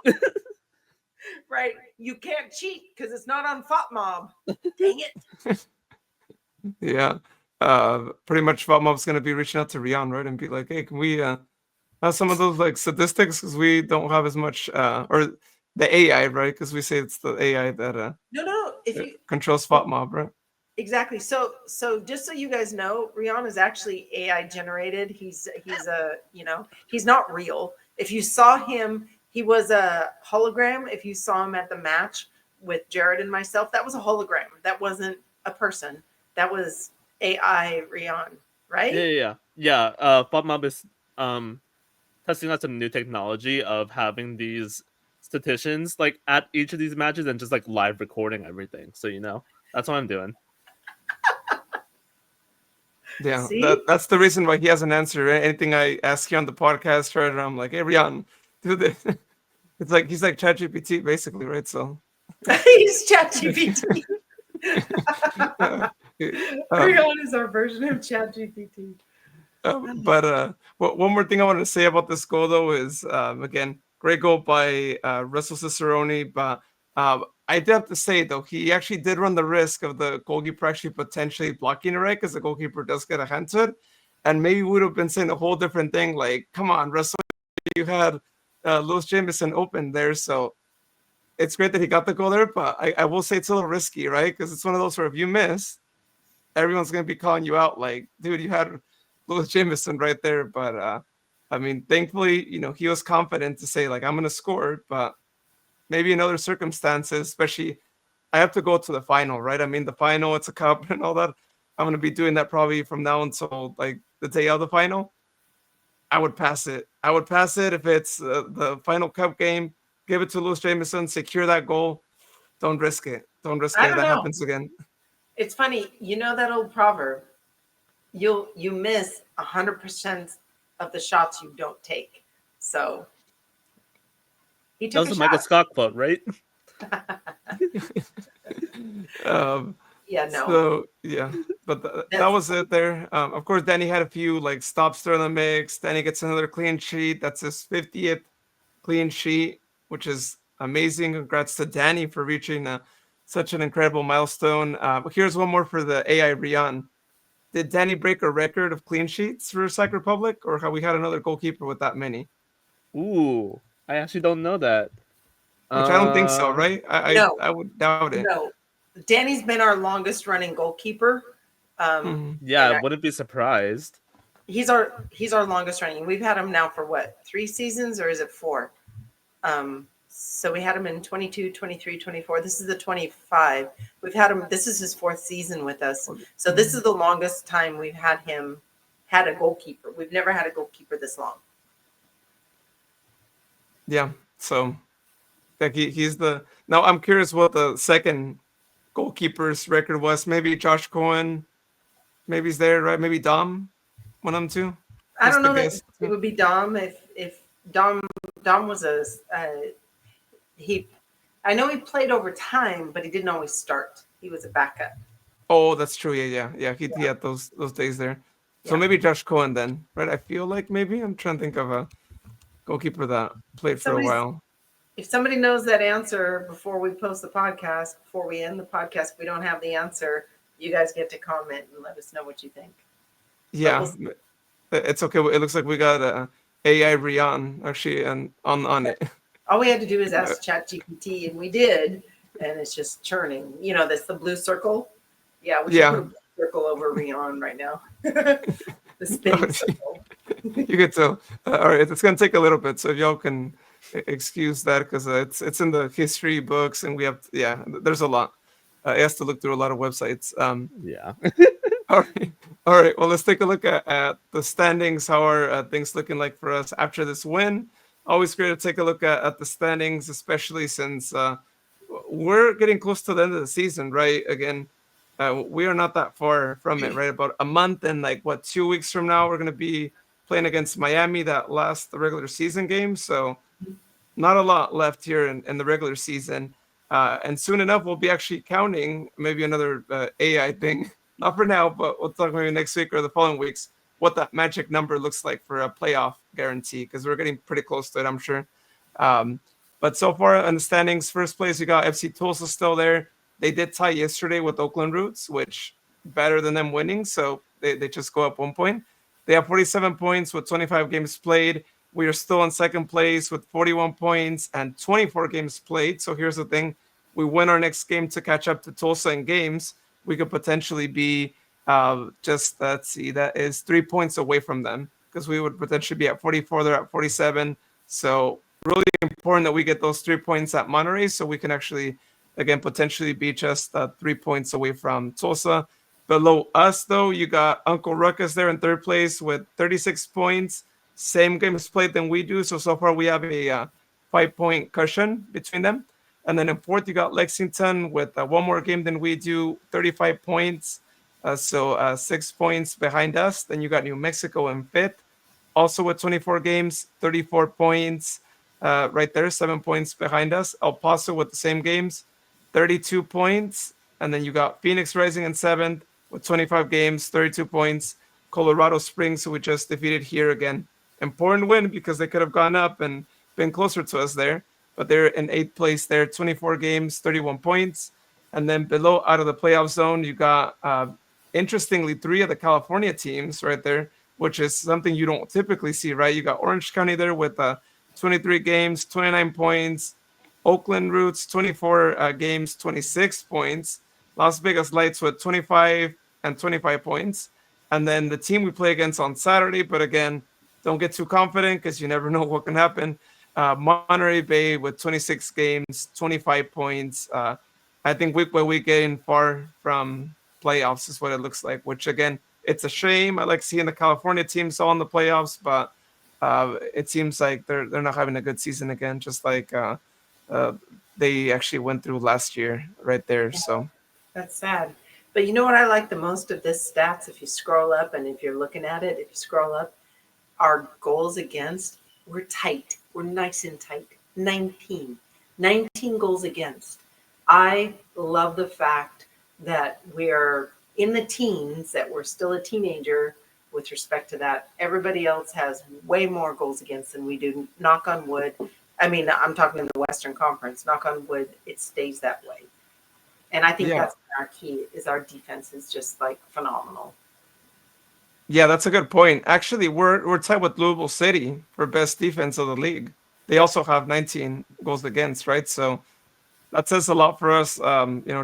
Right. You can't cheat because it's not on FOTMob. Dang it. Yeah. Pretty much FOTMob's going to be reaching out to Rion, right, and be like, hey, can we have some of those statistics, because we don't have as much, or the AI, right, because we say it's the AI that no, if you controls FOTMob, right? Exactly. So just so you guys know, Rion is actually AI generated. He's he's not real. If you saw him, he was a hologram. If you saw him at the match with Jared and myself, that was a hologram. That wasn't a person. That was AI Rion, right? Yeah. FOTMob is testing out some new technology of having these statisticians at each of these matches and just live recording everything. So that's what I'm doing. Yeah, that's the reason why he hasn't answered anything I ask you on the podcast, right? I'm like, hey, Rion, do this. It's he's like ChatGPT, basically, right? So he's ChatGPT. Rion is our version of ChatGPT. But one more thing I wanted to say about this goal, though, is again, great goal by Russell Cicerone. But I did have to say, though, he actually did run the risk of the goalkeeper actually potentially blocking it, right? Because the goalkeeper does get a hand to it. And maybe we would have been saying a whole different thing. Come on, Russell, you had Lewis Jamieson open there. So it's great that he got the goal there. But I will say it's a little risky, right? Because it's one of those where if you miss, everyone's going to be calling you out dude, you had Lewis Jamieson right there. But, thankfully, he was confident to say, I'm going to score. But maybe in other circumstances, especially, I have to go to the final, right? The final, it's a cup and all that. I'm going to be doing that probably from now until the day of the final. I would pass it. If it's the final cup game, give it to Lewis Jamieson, secure that goal. Don't risk it. Don't risk I it. don't That know. happens again. It's funny, you know that old proverb. You miss 100% of the shots you don't take. So he That took was a the Michael shot. Scott quote, right? um, Yeah, no. so yeah, but that was it there. Of course, Danny had a few like stops there in the mix. Danny gets another clean sheet. That's his 50th clean sheet, which is amazing. Congrats to Danny for reaching such an incredible milestone. Here's one more for the AI Rian. Did Danny break a record of clean sheets for Sac Republic, or have we had another goalkeeper with that many? Ooh, I actually don't know that. Which I don't think so, right? No, I would doubt it. no. Danny's been our longest running goalkeeper. Mhm. Yeah, and I wouldn't be surprised. he's our longest running. We've had him now for what, 3 seasons, or is it 4? So we had him in 22, 23, 24. This is the 25. We've had him. This is his 4th season with us. So this is the longest time we've had a goalkeeper. We've never had a goalkeeper this long. Yeah. So like he's the now I'm curious what the second goalkeeper's record was. Maybe Josh Cohen, maybe he's there, right? Maybe Dom, one of them too. I Just don't know a that guess. it would be Dom if Dom was he. I know he played over time, but he didn't always start. He was a backup. Oh, that's true. Yeah. He had those days there. So Yeah. maybe Josh Cohen then, right? I feel like maybe I'm trying to think of a goalkeeper that played for a while. If somebody knows that answer before we post the podcast, before we end the podcast, if we don't have the answer, you guys get to comment and let us know what you think. Yeah, it's okay. It looks like we got AI Rian actually and on it. All we had to do is ask ChatGPT, and we did, and it's just churning. You know, that's the blue circle. Yeah, we should put a blue circle over Rion right now. The spinning circle. You can tell. All right, it's gonna take a little bit, so if y'all can excuse that because it's in the history books, and we have there's a lot. It has to look through a lot of websites. Yeah. All right. Well, let's take a look at the standings. How are things looking like for us after this win? Always great to take a look at the standings, especially since we're getting close to the end of the season, right? Again, we are not that far from it, right? About a month and 2 weeks from now, we're going to be playing against Miami, that last regular season game. So not a lot left here in the regular season. And soon enough, we'll be actually counting maybe another AI thing. Not for now, but we'll talk maybe next week or the following weeks what that magic number looks like for a playoff guarantee, because we're getting pretty close to it, I'm sure. But so far in the standings, first place, we got FC Tulsa still there. They did tie yesterday with Oakland Roots, which better than them winning. So they just go up 1 point. They have 47 points with 25 games played. We are still in second place with 41 points and 24 games played. So here's the thing. We win our next game to catch up to Tulsa in games. We could potentially be let's see, that is 3 points away from them, because we would potentially be at 44. They're at 47. So really important that we get those 3 points at Monterey so we can actually, again, potentially be just 3 points away from Tulsa. Below us, though, you got Uncle Ruckus there in third place with 36 points. Same games played than we do. So far we have a 5-point cushion between them. And then in fourth, you got Lexington with one more game than we do, 35 points. So 6 points behind us. Then you got New Mexico in fifth, also with 24 games, 34 points. Right there, 7 points behind us. El Paso with the same games, 32 points. And then you got Phoenix Rising in seventh with 25 games, 32 points. Colorado Springs, who we just defeated here again. Important win because they could have gone up and been closer to us there. But they're in eighth place there, 24 games, 31 points. And then below, out of the playoff zone, you got, interestingly, 3 of the California teams right there, which is something you don't typically see, right? You got Orange County there with 23 games, 29 points. Oakland Roots, 24 games, 26 points. Las Vegas Lights with 25 and 25 points. And then the team we play against on Saturday, but again, don't get too confident because you never know what can happen. Monterey Bay with 26 games, 25 points. I think week by week getting far from playoffs is what it looks like, which again, it's a shame. I like seeing the California teams all in the playoffs, but it seems like they're not having a good season again, just like they actually went through last year right there. Yeah. So That's sad. But you know what I like the most of this stats? If you scroll up and if you're looking at it, if you scroll up, our goals against, we're tight. We're nice and tight. 19. 19 goals against. I love the fact that we're in the teens, that we're still a teenager with respect to that. Everybody else has way more goals against than we do. Knock on wood. I mean, I'm talking in the Western Conference. Knock on wood, it stays that way. And I think yeah, that's our key is our defense is just like phenomenal. yeah, that's a good point. Actually, we're tied with Louisville City for best defense of the league. They also have 19 goals against, right? So that says a lot for us.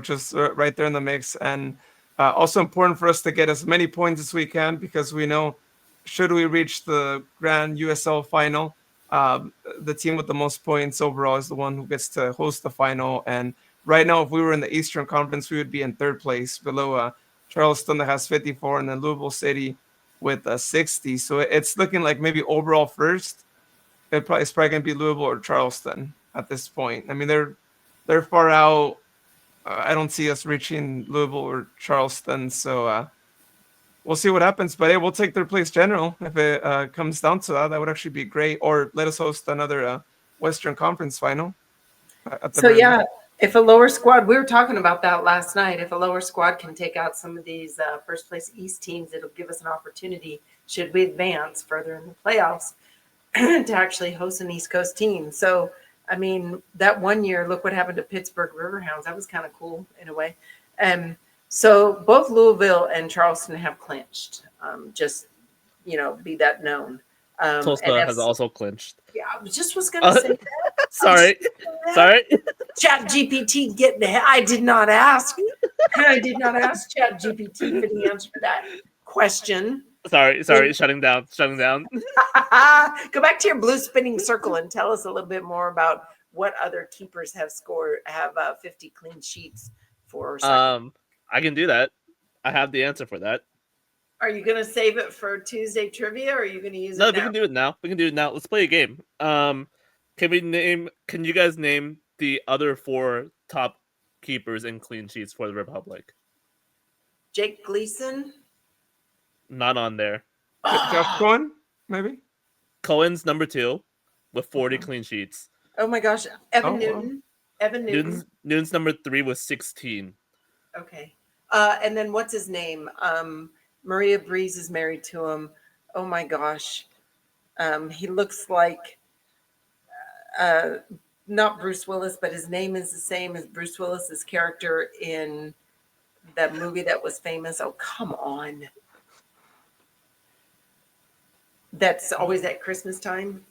Just right there in the mix, and also important for us to get as many points as we can because we know should we reach the Grand USL final, the team with the most points overall is the one who gets to host the final. And right now, if we were in the Eastern Conference, we would be in third place below Charleston that has 54, and then Louisville City with 60. So it's looking like maybe overall first. It's probably going to be Louisville or Charleston at this point. I mean, they're far out. I don't see us reaching Louisville or Charleston, so we'll see what happens. But hey, we'll take their place general if it comes down to that. That would actually be great. Or let us host another Western Conference final. So yeah, if a lower squad, we were talking about that last night. If a lower squad can take out some of these first place East teams, it'll give us an opportunity, should we advance further in the playoffs, to actually host an East Coast team. So, I mean, that one year, look what happened to Pittsburgh Riverhounds. That was kind of cool in a way. So both Louisville and Charleston have clinched. Just, be that known. Tulsa has also clinched. Yeah, I just was going to say that. Sorry. Chat GPT I did not ask. I did not ask Chat GPT for the answer to that question. Sorry, shutting down. Go back to your blue spinning circle and tell us a little bit more about what other keepers have 50 clean sheets for. I can do that. I have the answer for that. Are you going to save it for Tuesday trivia, or are you going to use it No, now? we can do it now. Let's play a game. Can you guys name the other 4 top keepers in clean sheets for the Republic? Jake Gleason? Not on there. Josh Cohen, maybe? Cohen's number 2 with 40 clean sheets. Oh my gosh. Evan Newton. Wow. Evan Newton. Newton's number 3 with 16. Okay. And then what's his name? Maria Breeze is married to him. Oh my gosh. He looks like not Bruce Willis, but his name is the same as Bruce Willis's character in that movie that was famous. Oh, come on. That's always at Christmas time.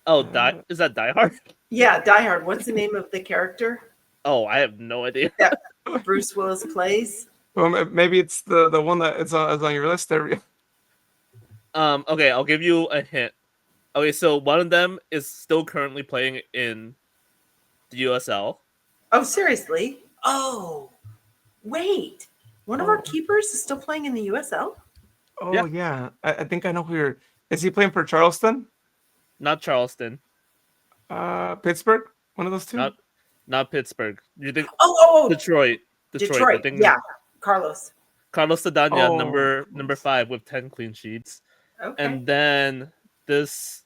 Oh, is that Die Hard? Yeah, Die Hard. What's the name of the character? Oh, I have no idea. That Bruce Willis plays. Well, maybe it's the one that is on your list there. Okay, I'll give you a hint. Okay, so one of them is still currently playing in the USL. Oh, seriously? Oh, wait. One of our keepers is still playing in the USL? Oh, yeah. I think I know who you're... Is he playing for Charleston? Not Charleston. Pittsburgh? One of those two? Not Pittsburgh. You think? Detroit. Detroit. I think, yeah. Carlos Sedania, number 5 with 10 clean sheets. Okay. And then this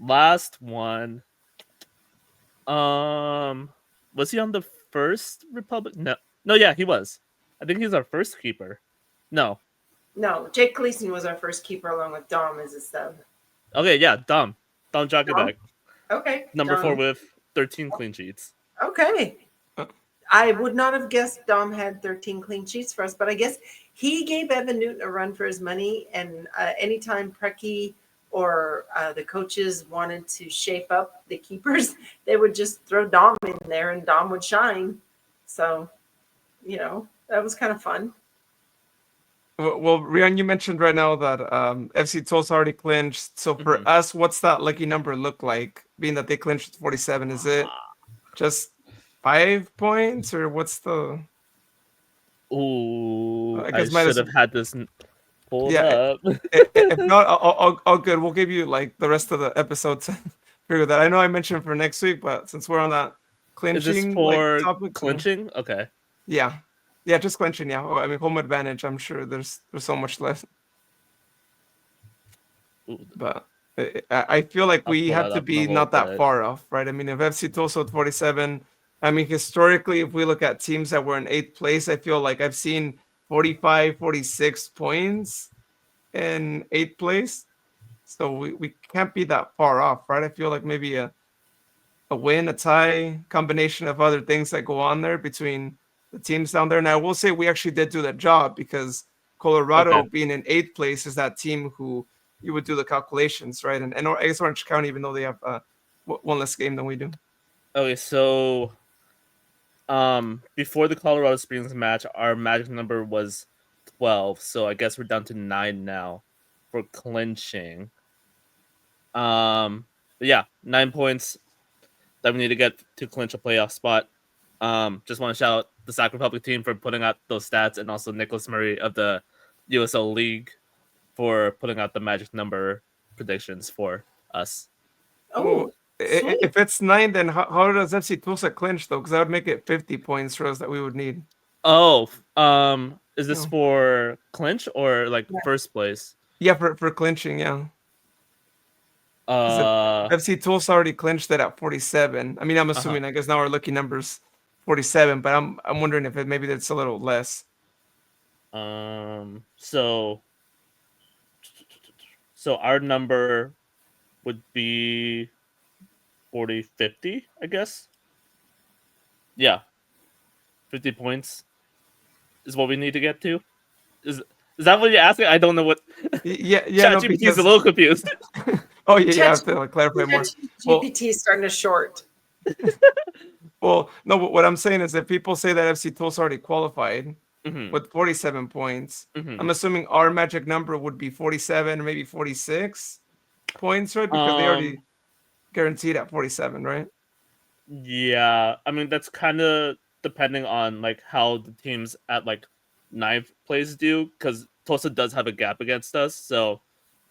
last one, was he on the first Republic? No, yeah, he was. I think he's our first keeper. No, Jake Gleason was our first keeper along with Dom as a sub. Okay, yeah, Dom Jakubek. Okay. Number 4 with 13 clean sheets. Okay. I would not have guessed Dom had 13 clean sheets for us, but I guess he gave Evan Newton a run for his money. And anytime Preki or the coaches wanted to shape up the keepers, they would just throw Dom in there and Dom would shine. So, that was kind of fun. Well, Rian, you mentioned right now that FC Tulsa already clinched. So for us, what's that lucky number look like? Being that they clinched with 47, is it just 5 points, or what's the? Ooh, I should have had this pulled up. If not, I'll good. We'll give you like the rest of the episode to figure that. I know I mentioned for next week, but since we're on that Is this clinching like for topic. clinching? Okay. Yeah, just clinching. Yeah, I mean home advantage. I'm sure there's so much less, Ooh, but I feel like I'll we pull have that to up in a be little not that bit. far off, right? I mean, if FC Tulsa at 47, I mean historically, if we look at teams that were in 8th place, I feel like I've seen 45, 46 points in 8th place. So we can't be that far off, right? I feel like maybe a win, a tie, combination of other things that go on there between the teams down there. And I will say we actually did do that job because Okay. Colorado being in 8th place is that team who you would do the calculations, right? And I guess Orange County, even though they have one less game than we do. Okay, so before the Colorado Springs match, our magic number was 12, so I guess we're down to 9 now for clinching. But yeah, 9 points that we need to get to clinch a playoff spot. Just want to shout out the Sac Republic team for putting out those stats, and also Nicholas Murray of the USL League for putting out the magic number predictions for us. Oh, Oh, sweet. if it's 9, then how does FC Tulsa clinch though? Because that would make it 50 points for us that we would need. Oh, is this Yeah. for clinch or like Yeah. first place? Yeah, for clinching, yeah. Uh, FC Tulsa already clinched it at 47. I mean, I'm uh-huh. assuming. I guess now our lucky number's 47, but I'm wondering if maybe that's a little less. So our number would be 40, 50, I guess. Yeah, 50 points is what we need to get to. Is that what you're asking? I don't know what. Yeah, no, ChatGPT is a because little confused. oh yeah, I have to clarify more. Well, GPT is starting to short. no, what I'm saying is that people say that FC Tulsa already qualified Mhm, with 47 points. mhm. I'm assuming our magic number would be 47 or maybe 46 points, right? Because they already Um, guaranteed at 47, right? yeah, I mean that's kind of depending on like how the teams at like 9th place do, because Tulsa does have a gap against us, so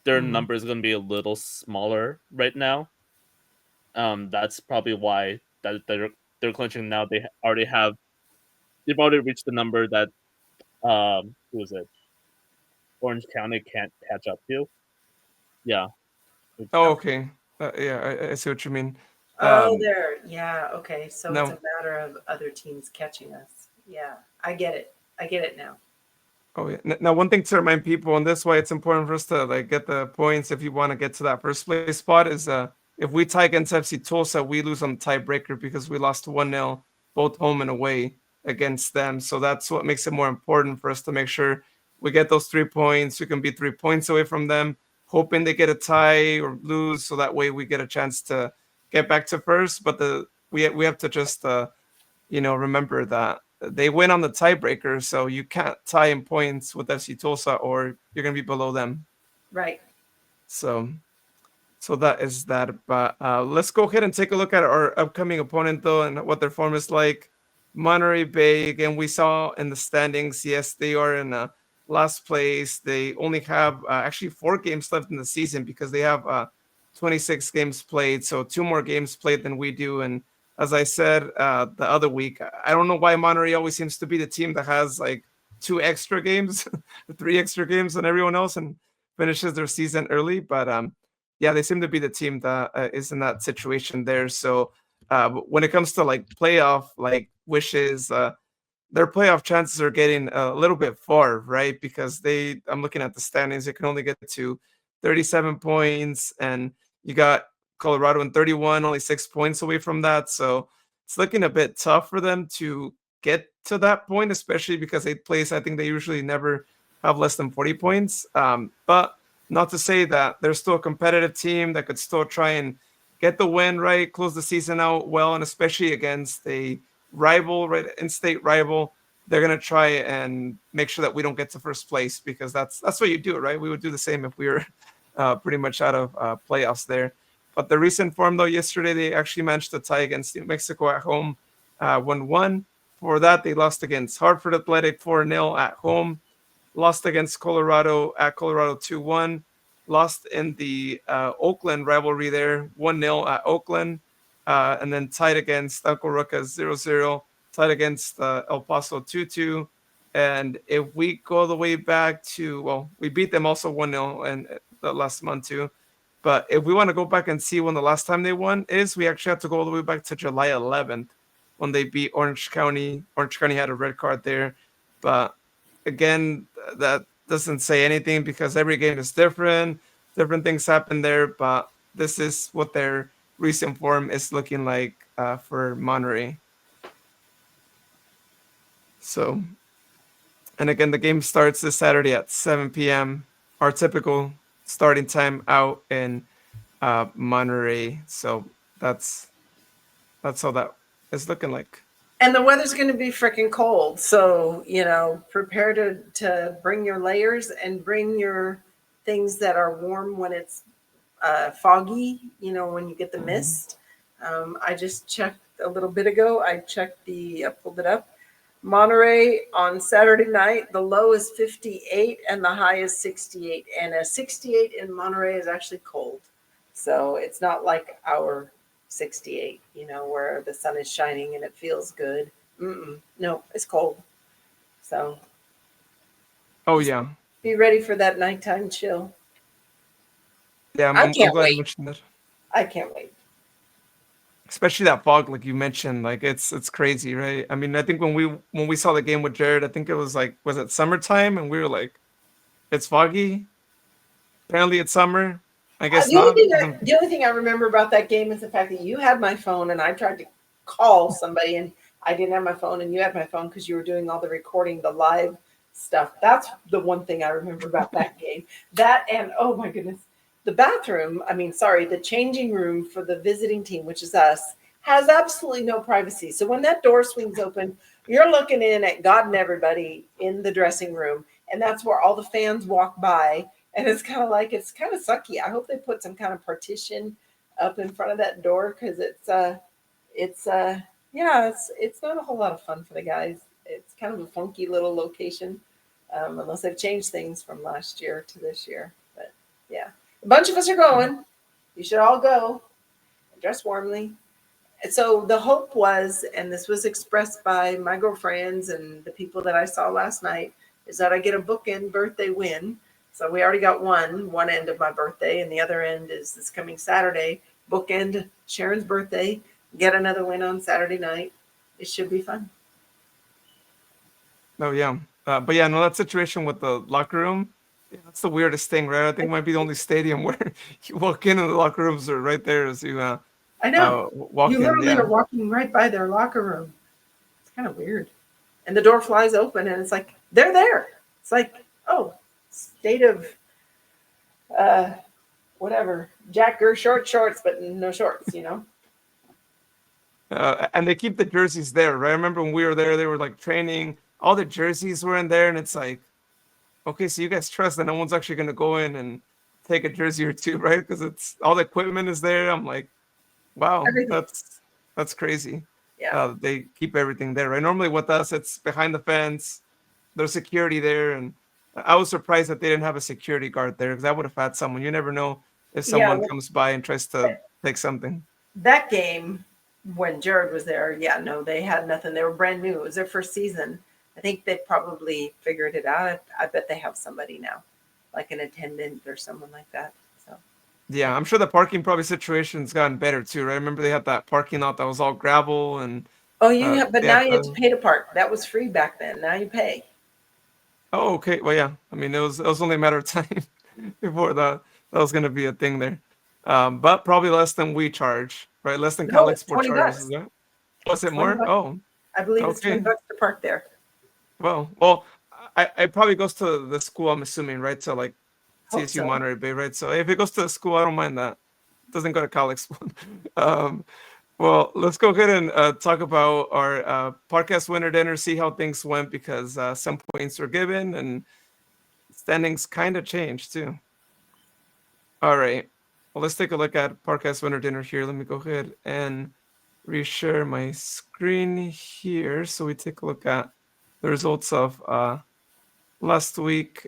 their Mhm. number is going to be a little smaller right now. That's probably why that they're clinching now. They've already reached the number that who is it? Orange County can't catch up to. Yeah. Oh, Okay. okay. Yeah, I see what you mean. Oh, Um, there. Yeah. Okay. So it's no. a matter of other teams catching us. Yeah. I get it. I get it now. Oh yeah. Now, one thing to remind people, and this is why it's important for us to like get the points if you want to get to that first place spot, is if we tie against FC Tulsa, we lose on the tiebreaker because we lost 1-0 both home and away against them. So that's what makes it more important for us to make sure we get those 3 points. We can be 3 points away from them, hoping they get a tie or lose, so that way we get a chance to get back to first. But we have to just remember that they win on the tiebreaker, so you can't tie in points with FC Tulsa or you're gonna be below them. Right. So that is that. But let's go ahead and take a look at our upcoming opponent though and what their form is like. Monterey Bay, again, we saw in the standings, yes, they are in last place. They only have actually 4 games left in the season because they have 26 games played, so 2 more games played than we do. And as I said the other week, I don't know why Monterey always seems to be the team that has like 2 extra games, 3 extra games than everyone else, and finishes their season early. But yeah, they seem to be the team that is in that situation there. So when it comes to like playoff like wishes, their playoff chances are getting a little bit far, right? Because I'm looking at the standings, they can only get to 37 points, and you got Colorado in 31, only 6 points away from that. So it's looking a bit tough for them to get to that point, especially because 8th place, I think they usually never have less than 40 points. But not to say that they're still a competitive team that could still try and get the win, right? Close the season out well, and especially against a rival, right? In-state rival. They're gonna try and make sure that we don't get to first place because that's what you do, right? We would do the same if we were pretty much out of playoffs there. But the recent form, though, yesterday they actually managed to tie against New Mexico at home, 1-1. For that, they lost against Hartford Athletic 4-0 at home, lost against Colorado at Colorado 2-1, lost in the Oakland rivalry there 1-0 at Oakland, and then tied against Uncle Ruckus 0-0, tied against El Paso 2-2. And if we go all the way back to, well, we beat them also 1-0 and the last month too. But if we want to go back and see when the last time they won is, we actually have to go all the way back to July 11th when they beat Orange County. Orange County had a red card there. But again, that doesn't say anything because every game is different. Different things happen there. But this is what their recent form is looking like for Monterey. So, and again, the game starts this Saturday at 7 p.m. Our typical starting time out in Monterey. So that's how that is looking like. And the weather's going to be freaking cold. So, prepare to bring your layers and bring your things that are warm when it's foggy, when you get the mist. I just checked a little bit ago. I pulled it up. Monterey on Saturday night, the low is 58 and the high is 68. And a 68 in Monterey is actually cold. So it's not like our 68, where the sun is shining and it feels good. No, it's cold. So. Oh, yeah. Be ready for that nighttime chill. Yeah, I'm glad you mentioned that. I can't wait. Especially that fog, like you mentioned, like it's crazy, right? I mean, I think when we saw the game with Jared, I think it was like, was it summertime? And we were like, it's foggy. Apparently, it's summer. I guess the not. The only thing I remember about that game is the fact that you had my phone and I tried to call somebody and I didn't have my phone and you had my phone because you were doing all the recording, the live stuff. That's the one thing I remember about that game. That and oh my goodness. The bathroom, the changing room for the visiting team, which is us, has absolutely no privacy. So when that door swings open, you're looking in at God and everybody in the dressing room. And that's where all the fans walk by. And it's kind of sucky. I hope they put some kind of partition up in front of that door because it's not a whole lot of fun for the guys. It's kind of a funky little location, unless they've changed things from last year to this year. But yeah. A bunch of us are going. You should all go. Dress warmly. And so the hope was, and this was expressed by my girlfriends and the people that I saw last night, is that I get a bookend birthday win. So we already got one end of my birthday, and the other end is this coming Saturday. Bookend Sharon's birthday. Get another win on Saturday night. It should be fun. Oh, yeah. But yeah, no, that situation with the locker room, yeah, that's the weirdest thing, right? I think it might be the only stadium where you walk in and the locker rooms are right there as you I know. Walk you literally are walking right by their locker room. It's kind of weird. And the door flies open and it's like, they're there. It's like, oh, state of whatever. Jack Gurr shorts, but no shorts, And they keep the jerseys there, right? I remember when we were there, they were like training. All the jerseys were in there, and it's like, okay, so you guys trust that no one's actually going to go in and take a jersey or two, right? Because it's all the equipment is there. I'm like, wow, that's crazy. Yeah. They keep everything there, right? Normally with us, it's behind the fence. There's security there, and I was surprised that they didn't have a security guard there because I would have had someone. You never know if someone comes by and tries to take something. That game, when Jared was there, they had nothing. They were brand new. It was their first season. I think they probably figured it out. I bet they have somebody now, like an attendant or someone like that. So. Yeah, I'm sure the parking probably situation's gotten better too, right? I remember they had that parking lot that was all gravel and. Oh, but now you have to pay to park. That was free back then. Now you pay. Oh, okay. Well, yeah. I mean, it was only a matter of time before that was going to be a thing there, but probably less than we charge, right? Less than Cal Export charges. Was it more? Oh, I believe it's $20 to park there. Well, I probably goes to the school. I'm assuming, right? So like CSU Monterey Bay, right? So if it goes to the school, I don't mind that. It doesn't go to Cal Export. Well, let's go ahead and talk about our podcast winner dinner, see how things went because some points were given and standings kind of changed too. All right. Well, let's take a look at podcast winner dinner here. Let me go ahead and reshare my screen here so we take a look at the results of last week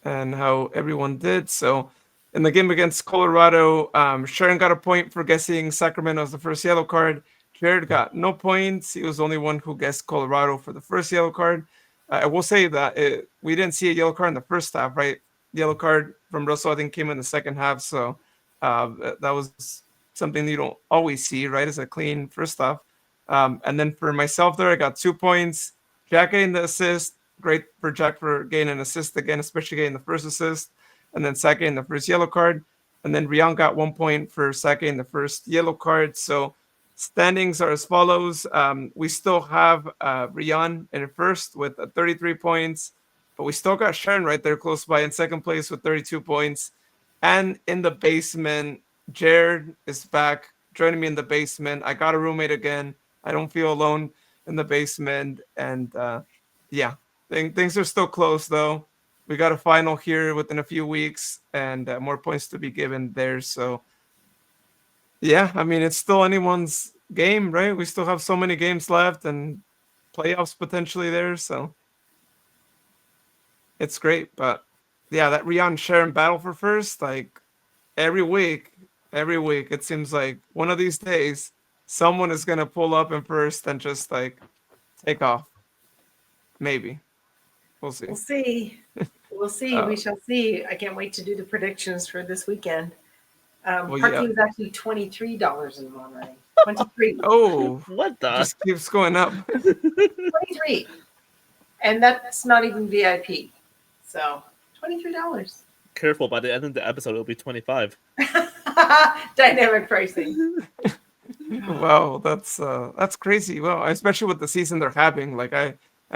and how everyone did. So In the game against Colorado, Sharon got a point for guessing Sacramento as the first yellow card. Jared got no points. He was the only one who guessed Colorado for the first yellow card. I will say that we didn't see a yellow card in the first half, right? Yellow card from Russell, I think, came in the second half. So that was something you don't always see, right? As a clean first half. And then for myself there, I got 2 points. Jack getting the assist. Great for Jack for getting an assist again, especially getting the first assist. And then Sac getting the first yellow card. And then Rian got 1 point for Sac getting the first yellow card. So standings are as follows. We still have Rian in first with 33 points, but we still got Sharon right there close by in second place with 32 points. And in the basement, Jared is back joining me in the basement. I got a roommate again. I don't feel alone in the basement. And yeah, things are still close though. We got a final here within a few weeks and more points to be given there. So yeah, I mean, it's still anyone's game, right? We still have so many games left and playoffs potentially there. So it's great. But yeah, that Rian Sharon battle for first, like every week, it seems like one of these days, someone is going to pull up in first and just like take off. Maybe. We'll see. We'll see. We'll see. We shall see. I can't wait to do the predictions for this weekend. Parking is actually $23 in Monterey. 23. Oh, What the? just keeps going up. 23. And that's not even VIP. So $23. Careful, by the end of the episode, it'll be 25. Dynamic pricing. Wow, that's crazy. Well, especially with the season they're having. Like I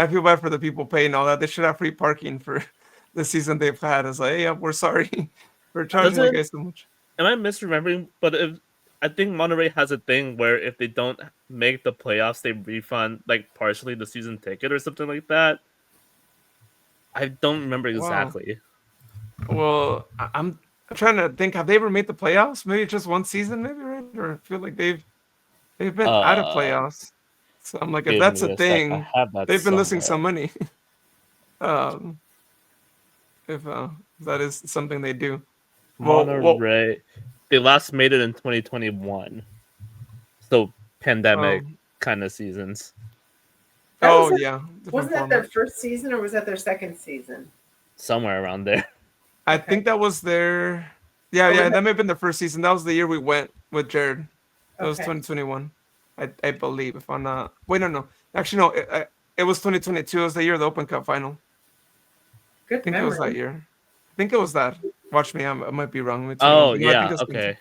feel bad for the people paying all that. They should have free parking for the season they've had. It's like, hey, we're sorry for charging you guys so much. Am I misremembering? But I think Monterey has a thing where if they don't make the playoffs, they refund like partially the season ticket or something like that. I don't remember exactly. Wow. Well, I'm trying to think. Have they ever made the playoffs? Maybe just one season, maybe, right? Or I feel like they've been out of playoffs. So I'm like, if that's a thing, they've been losing some money. If that is something they do. Monterey, they last made it in 2021. Pandemic kind of seasons. Yeah. Wasn't that their first season or was that their second season? Somewhere around there. I think that was their. Yeah, that may have been the first season. That was the year we went with Jared. That was 2021. I believe, if I'm not. Wait, no. Actually, no. It was 2022. It was the year of the Open Cup final. Good I think memory. it was that year. I think it was that. Watch me. I might be wrong. Oh, yeah. Okay.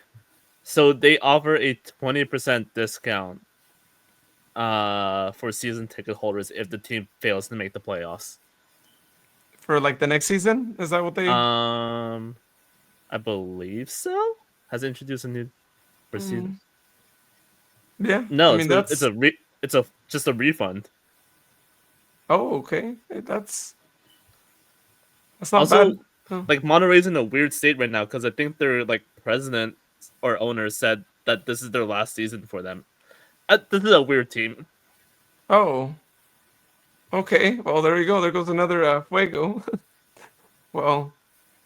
So they offer a 20% discount for season ticket holders if the team fails to make the playoffs. For like the next season? Is that what they? I believe so. Has introduced a new season. Yeah. No, I mean, it's just a refund. Oh, okay. That's not Also, bad. Huh. like Monterey's in a weird state right now because I think their like president or owner said that this is their last season for them. This is a weird team. Oh. Okay. Well, there you go. There goes another Fuego. Well,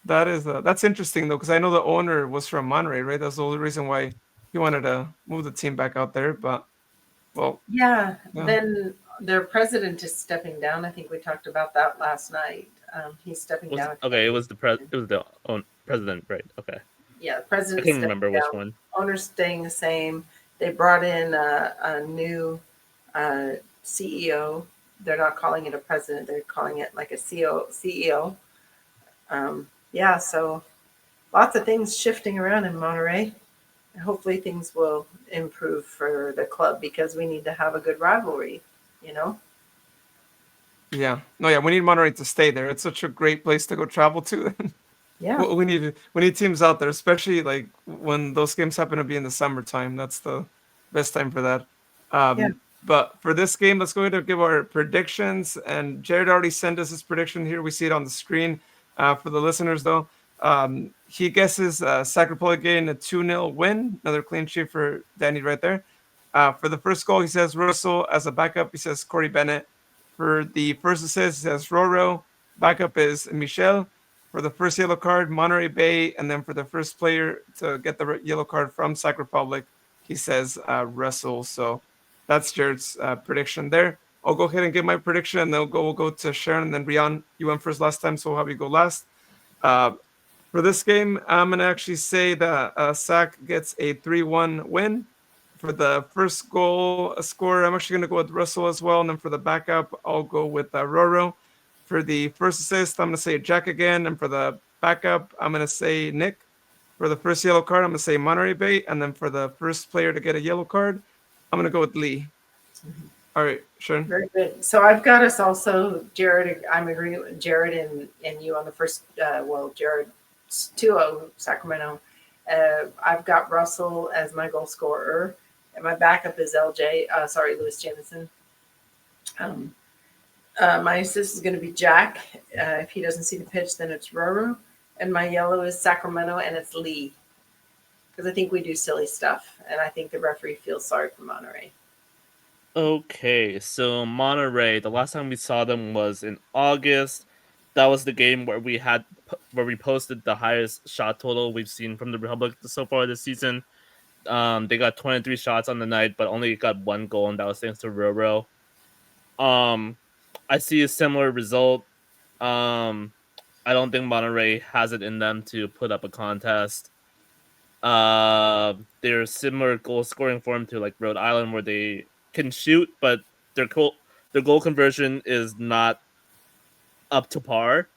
that's interesting though, because I know the owner was from Monterey, right? That's the only reason why he wanted to move the team back out there. But well, yeah. Then their president is stepping down. I think we talked about that last night. He's stepping down. Okay, it was the president, right? Okay. Yeah, the president. I can't remember which one. Owner's staying the same. They brought in a new CEO. They're not calling it a president. They're calling it like a CEO. Yeah, so lots of things shifting around in Monterey. Hopefully things will improve for the club because we need to have a good rivalry, you know? Yeah. No, yeah, we need Monterey to stay there. It's such a great place to go travel to. Yeah. We need teams out there, especially like when those games happen to be in the summertime. That's the best time for that. But for this game, let's go ahead and give our predictions. And Jared already sent us his prediction here. We see it on the screen. For the listeners, though, he guesses Sac Republic getting a 2-0 win. Another clean sheet for Danny right there. For the first goal, he says Russell. As a backup, he says Corey Bennett. For the first assist, he says Roro. Backup is Michelle. For the first yellow card, Monterey Bay, and then for the first player to get the yellow card from Sac Republic, he says Russell. So that's Jared's prediction there. I'll go ahead and give my prediction, and then we'll go to Sharon, and then Rian. You went first last time, so we'll have you go last. For this game, I'm going to actually say that Sac gets a 3-1 win. For the first goal scorer, I'm actually going to go with Russell as well. And then for the backup, I'll go with Roro. For the first assist, I'm going to say Jack again. And for the backup, I'm going to say Nick. For the first yellow card, I'm going to say Monterey Bay. And then for the first player to get a yellow card, I'm going to go with Lee. All right, Sharon. Very good. So I've got us also, Jared. I'm agreeing with Jared and you on the first. Jared 2-0 Sacramento. I've got Russell as my goal scorer, and my backup is Lewis Jamieson. My assist is going to be Jack. If he doesn't see the pitch, then it's Roro. And my yellow is Sacramento, and it's Lee. Because I think we do silly stuff, and I think the referee feels sorry for Monterey. Okay, so Monterey, the last time we saw them was in August. That was the game where we posted the highest shot total we've seen from the Republic so far this season. They got 23 shots on the night, but only got one goal, and that was thanks to Roro. I see a similar result. I don't think Monterey has it in them to put up a contest. They're similar goal scoring form to like Rhode Island, where they can shoot, but their goal conversion is not up to par.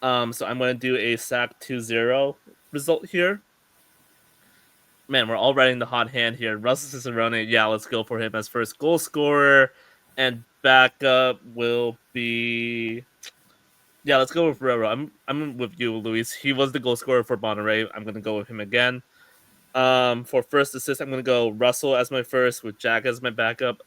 So I'm going to do a Sac 2-0 result here. Man, we're all riding the hot hand here. Russell Cicerone, yeah, let's go for him as first goal scorer. And backup will be... Yeah, let's go with Roro. I'm with you, Luis. He was the goal scorer for Monterey. I'm going to go with him again. For first assist, I'm going to go Russell as my first, with Jack as my backup.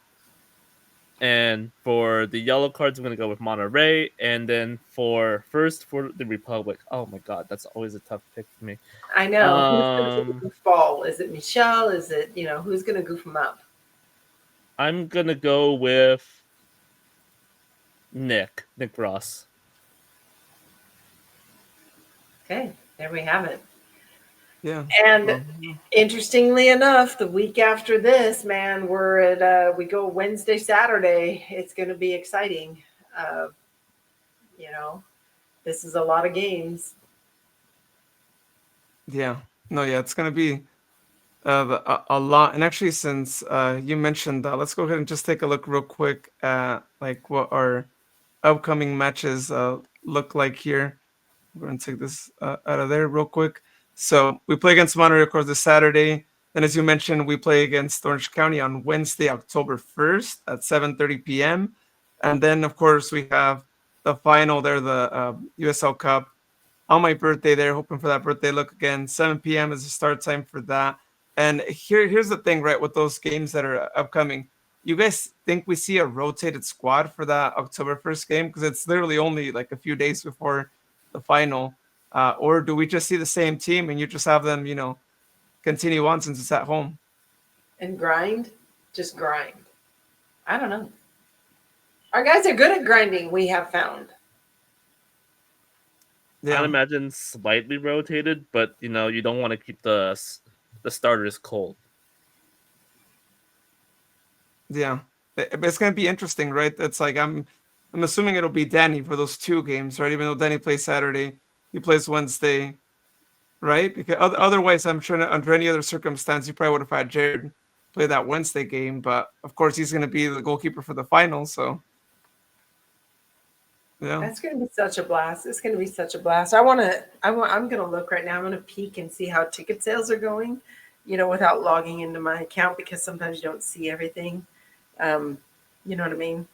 And for the yellow cards, I'm going to go with Monterey. And then for the Republic. Oh my God, that's always a tough pick for me. I know. Who's going to goofball? Is it Michelle? Is it, who's going to goof him up? I'm going to go with Nick Ross. Okay, there we have it. Yeah. And interestingly enough, the week after this, man, we go Wednesday, Saturday. It's going to be exciting. This is a lot of games. Yeah. No, yeah, it's going to be a lot. And actually, since you mentioned that, let's go ahead and just take a look real quick at like what our upcoming matches look like here. We're going to take this out of there real quick. So we play against Monterey, of course, this Saturday. Then, as you mentioned, we play against Orange County on Wednesday, October 1st at 7:30 p.m. And then, of course, we have the final there, the USL Cup, on my birthday there, hoping for that birthday look again. 7 p.m. is the start time for that. And here's the thing, right, with those games that are upcoming. You guys think we see a rotated squad for that October 1st game? Because it's literally only like a few days before the final. Or do we just see the same team and you just have them, continue on since it's at home? And grind? Just grind. I don't know. Our guys are good at grinding, we have found. Yeah. I'd imagine slightly rotated, but, you don't want to keep the starters cold. Yeah. It's going to be interesting, right? It's like I'm assuming it'll be Danny for those two games, right? Even though Danny plays Saturday, he plays Wednesday, right? Because otherwise, I'm sure under any other circumstance, you probably would have had Jared play that Wednesday game. But of course, he's going to be the goalkeeper for the final. So, yeah, that's going to be such a blast. It's going to be such a blast. I'm going to look right now. I'm going to peek and see how ticket sales are going, without logging into my account, because sometimes you don't see everything. You know what I mean?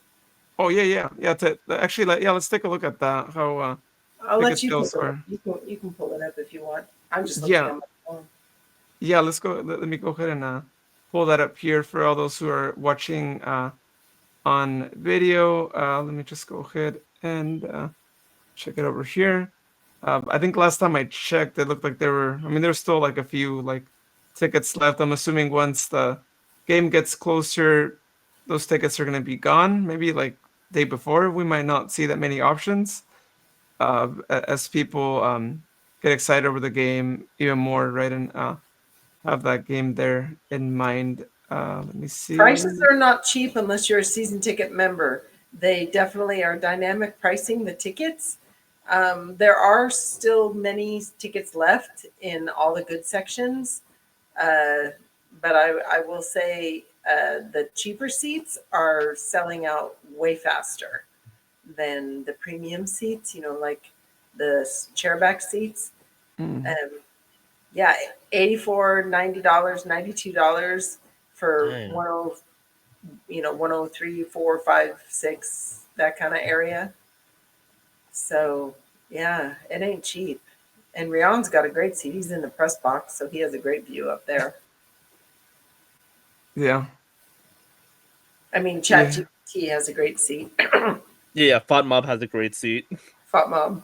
Oh yeah. Let's take a look at that. How I'll let you pull it up. You can pull it up if you want. I'm just looking at my phone. Yeah, let's go. Let me go ahead and pull that up here for all those who are watching on video. Let me just go ahead and check it over here. I think last time I checked, it looked like there's still like a few tickets left. I'm assuming once the game gets closer, those tickets are going to be gone. Maybe like day before, we might not see that many options. as people get excited over the game even more, right? And have that game there in mind. Let me see. Prices are not cheap unless you're a season ticket member. They definitely are dynamic pricing the tickets. There are still many tickets left in all the good sections. But I will say the cheaper seats are selling out way faster than the premium seats, like the chairback seats. Mm, Yeah, $84, $90, $92 for Dang. 103, 4, 5, 6, that kind of area. So yeah, it ain't cheap. And Rion's got a great seat. He's in the press box, so he has a great view up there. yeah, I mean, yeah, ChatGPT has a great seat. Yeah, Fat Mob has a great seat. Fat mom.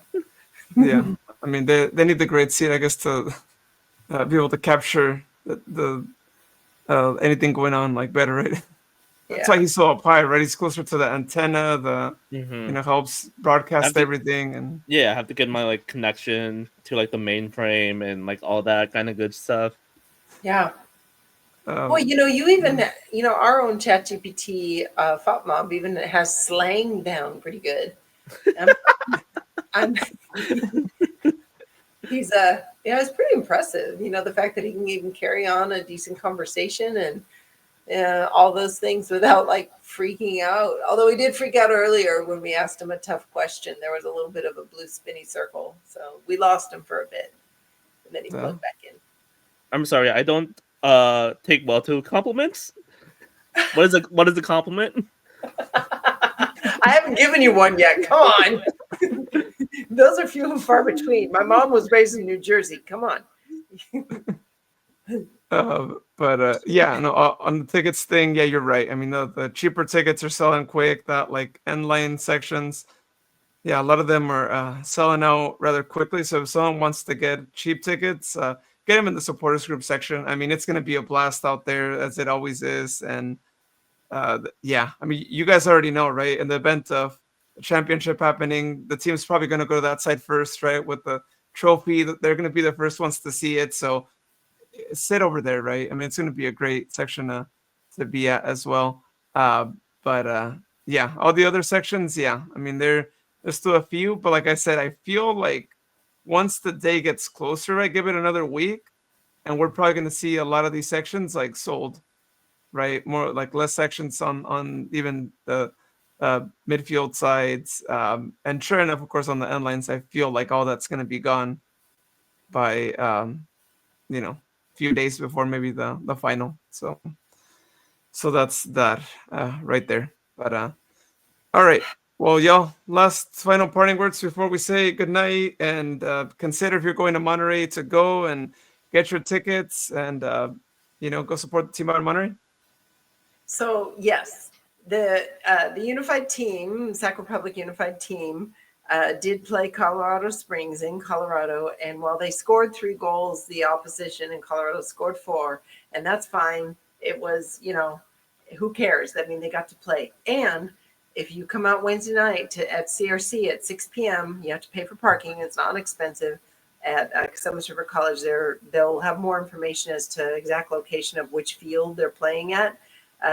yeah. I mean, they need the great seat, I guess, to be able to capture the anything going on like better, right? That's why Yeah. he's so up high, right? He's closer to the antenna. Mm-hmm. Helps I have broadcast to, everything, and yeah, I have to get my like connection to like the mainframe and like all that kind of good stuff. Yeah. Well, um, you even, our own ChatGPT, Fat Mom, even has slang down pretty good. I'm, I'm he's it's pretty impressive. The fact that he can even carry on a decent conversation and all those things without like freaking out. Although he did freak out earlier when we asked him a tough question. There was a little bit of a blue spinny circle, so we lost him for a bit, and then he so, plugged back in. I'm sorry, I don't take well to compliments. What is a compliment? I haven't given you one yet. Come on. Those are few and far between. My mom was raised in New Jersey. Come on. but yeah, no, on the tickets thing, yeah, you're right. I mean, the cheaper tickets are selling quick. That like end line sections, yeah, a lot of them are selling out rather quickly. So if someone wants to get cheap tickets, get them in the supporters group section. I mean, it's going to be a blast out there as it always is. And yeah, I mean, you guys already know, right? In the event of a championship happening, the team's probably going to go to that side first, right? With the trophy, they're going to be the first ones to see it. So sit over there, right? I mean, it's going to be a great section to be at as well. But yeah, all the other sections, yeah. I mean, there's still a few, but like I said, I feel like once the day gets closer, I give it another week, and we're probably going to see a lot of these sections like sold, right? More like less sections on even the midfield sides, and sure enough, of course, on the end lines, I feel like all that's going to be gone by few days before maybe the final. So that's that right there. But all right. Well, y'all, last final parting words before we say goodnight, and consider if you're going to Monterey to go and get your tickets and go support the team out in Monterey. So yes, the unified team, Sac Republic unified team, did play Colorado Springs in Colorado, and while they scored 3 goals, the opposition in Colorado scored 4, and that's fine. It was, who cares? I mean, they got to play. And if you come out Wednesday night at CRC at 6 p.m., you have to pay for parking. It's not expensive. At Columbus River College, they'll have more information as to exact location of which field they're playing at.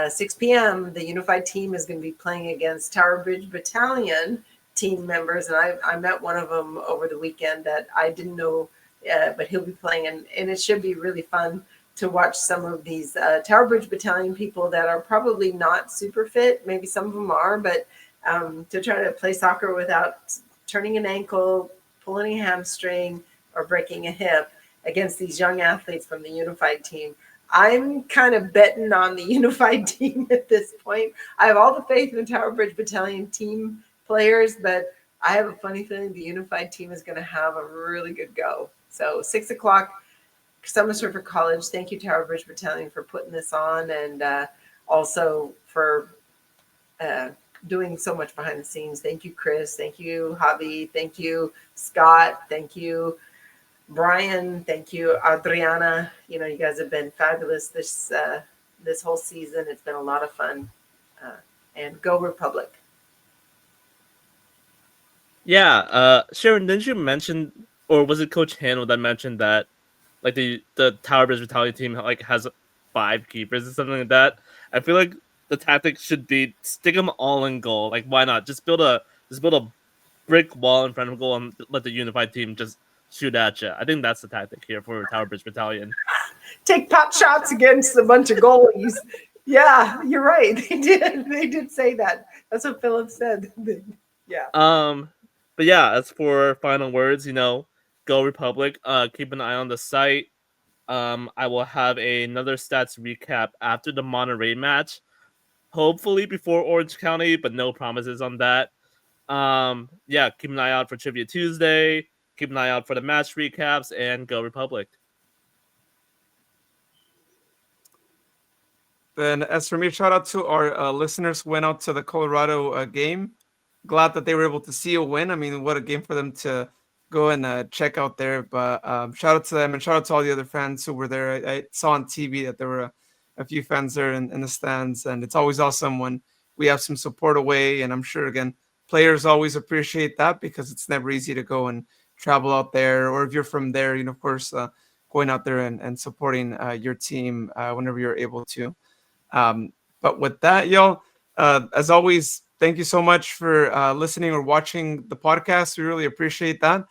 6 p.m., the unified team is going to be playing against Tower Bridge Battalion team members, and I met one of them over the weekend that I didn't know, but he'll be playing, and it should be really fun to watch some of these Tower Bridge Battalion people that are probably not super fit. Maybe some of them are, but to try to play soccer without turning an ankle, pulling a hamstring, or breaking a hip against these young athletes from the unified team. I'm kind of betting on the unified team at this point. I have all the faith in the Tower Bridge Battalion team players, but I have a funny feeling the unified team is going to have a really good go. So 6 o'clock, Columbus River College. Thank you, Tower Bridge Battalion, for putting this on, and also for doing so much behind the scenes. Thank you, Chris. Thank you, Javi. Thank you, Scott. Thank you, Brian. Thank you, Adriana. You guys have been fabulous this whole season. It's been a lot of fun. And go Republic. Yeah, Sharon, didn't you mention, or was it Coach Handel that mentioned that like the Tower Bridge Battalion team like has 5 keepers or something like that? I feel like the tactic should be stick them all in goal. Like, why not just build a brick wall in front of goal and let the unified team just shoot at you? I think that's the tactic here for Tower Bridge Battalion. Take pot shots against a bunch of goalies. Yeah, you're right. They did say that. That's what Philip said. Yeah. But yeah, as for final words, go Republic. Keep an eye on the site. I will have another stats recap after the Monterey match, hopefully before Orange County, but no promises on that. Yeah, keep an eye out for Trivia Tuesday. Keep an eye out for the match recaps, and go Republic. Then, as for me, shout out to our listeners who went out to the Colorado game. Glad that they were able to see a win. I mean, what a game for them to go and check out there. But shout out to them and shout out to all the other fans who were there. I saw on TV that there were a few fans there in the stands, and it's always awesome when we have some support away. And I'm sure, again, players always appreciate that because it's never easy to go and travel out there. Or if you're from there, of course, going out there and supporting your team whenever you're able to. But with that, y'all, as always, thank you so much for listening or watching the podcast. We really appreciate that.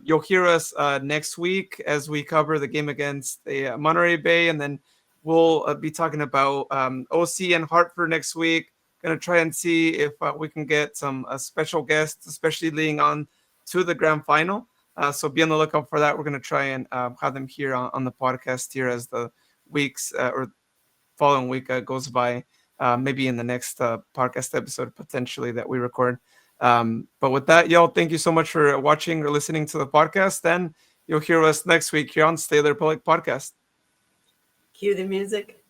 You'll hear us next week as we cover the game against the Monterey Bay, and then we'll be talking about OC and Hartford next week. Going to try and see if we can get some special guests, especially leading on to the grand final. So be on the lookout for that. We're going to try and have them here on the podcast here as the weeks or following week goes by, maybe in the next podcast episode potentially that we record. But with that, y'all, thank you so much for watching or listening to the podcast. And you'll hear us next week here on Stay There Public Podcast. Cue the music.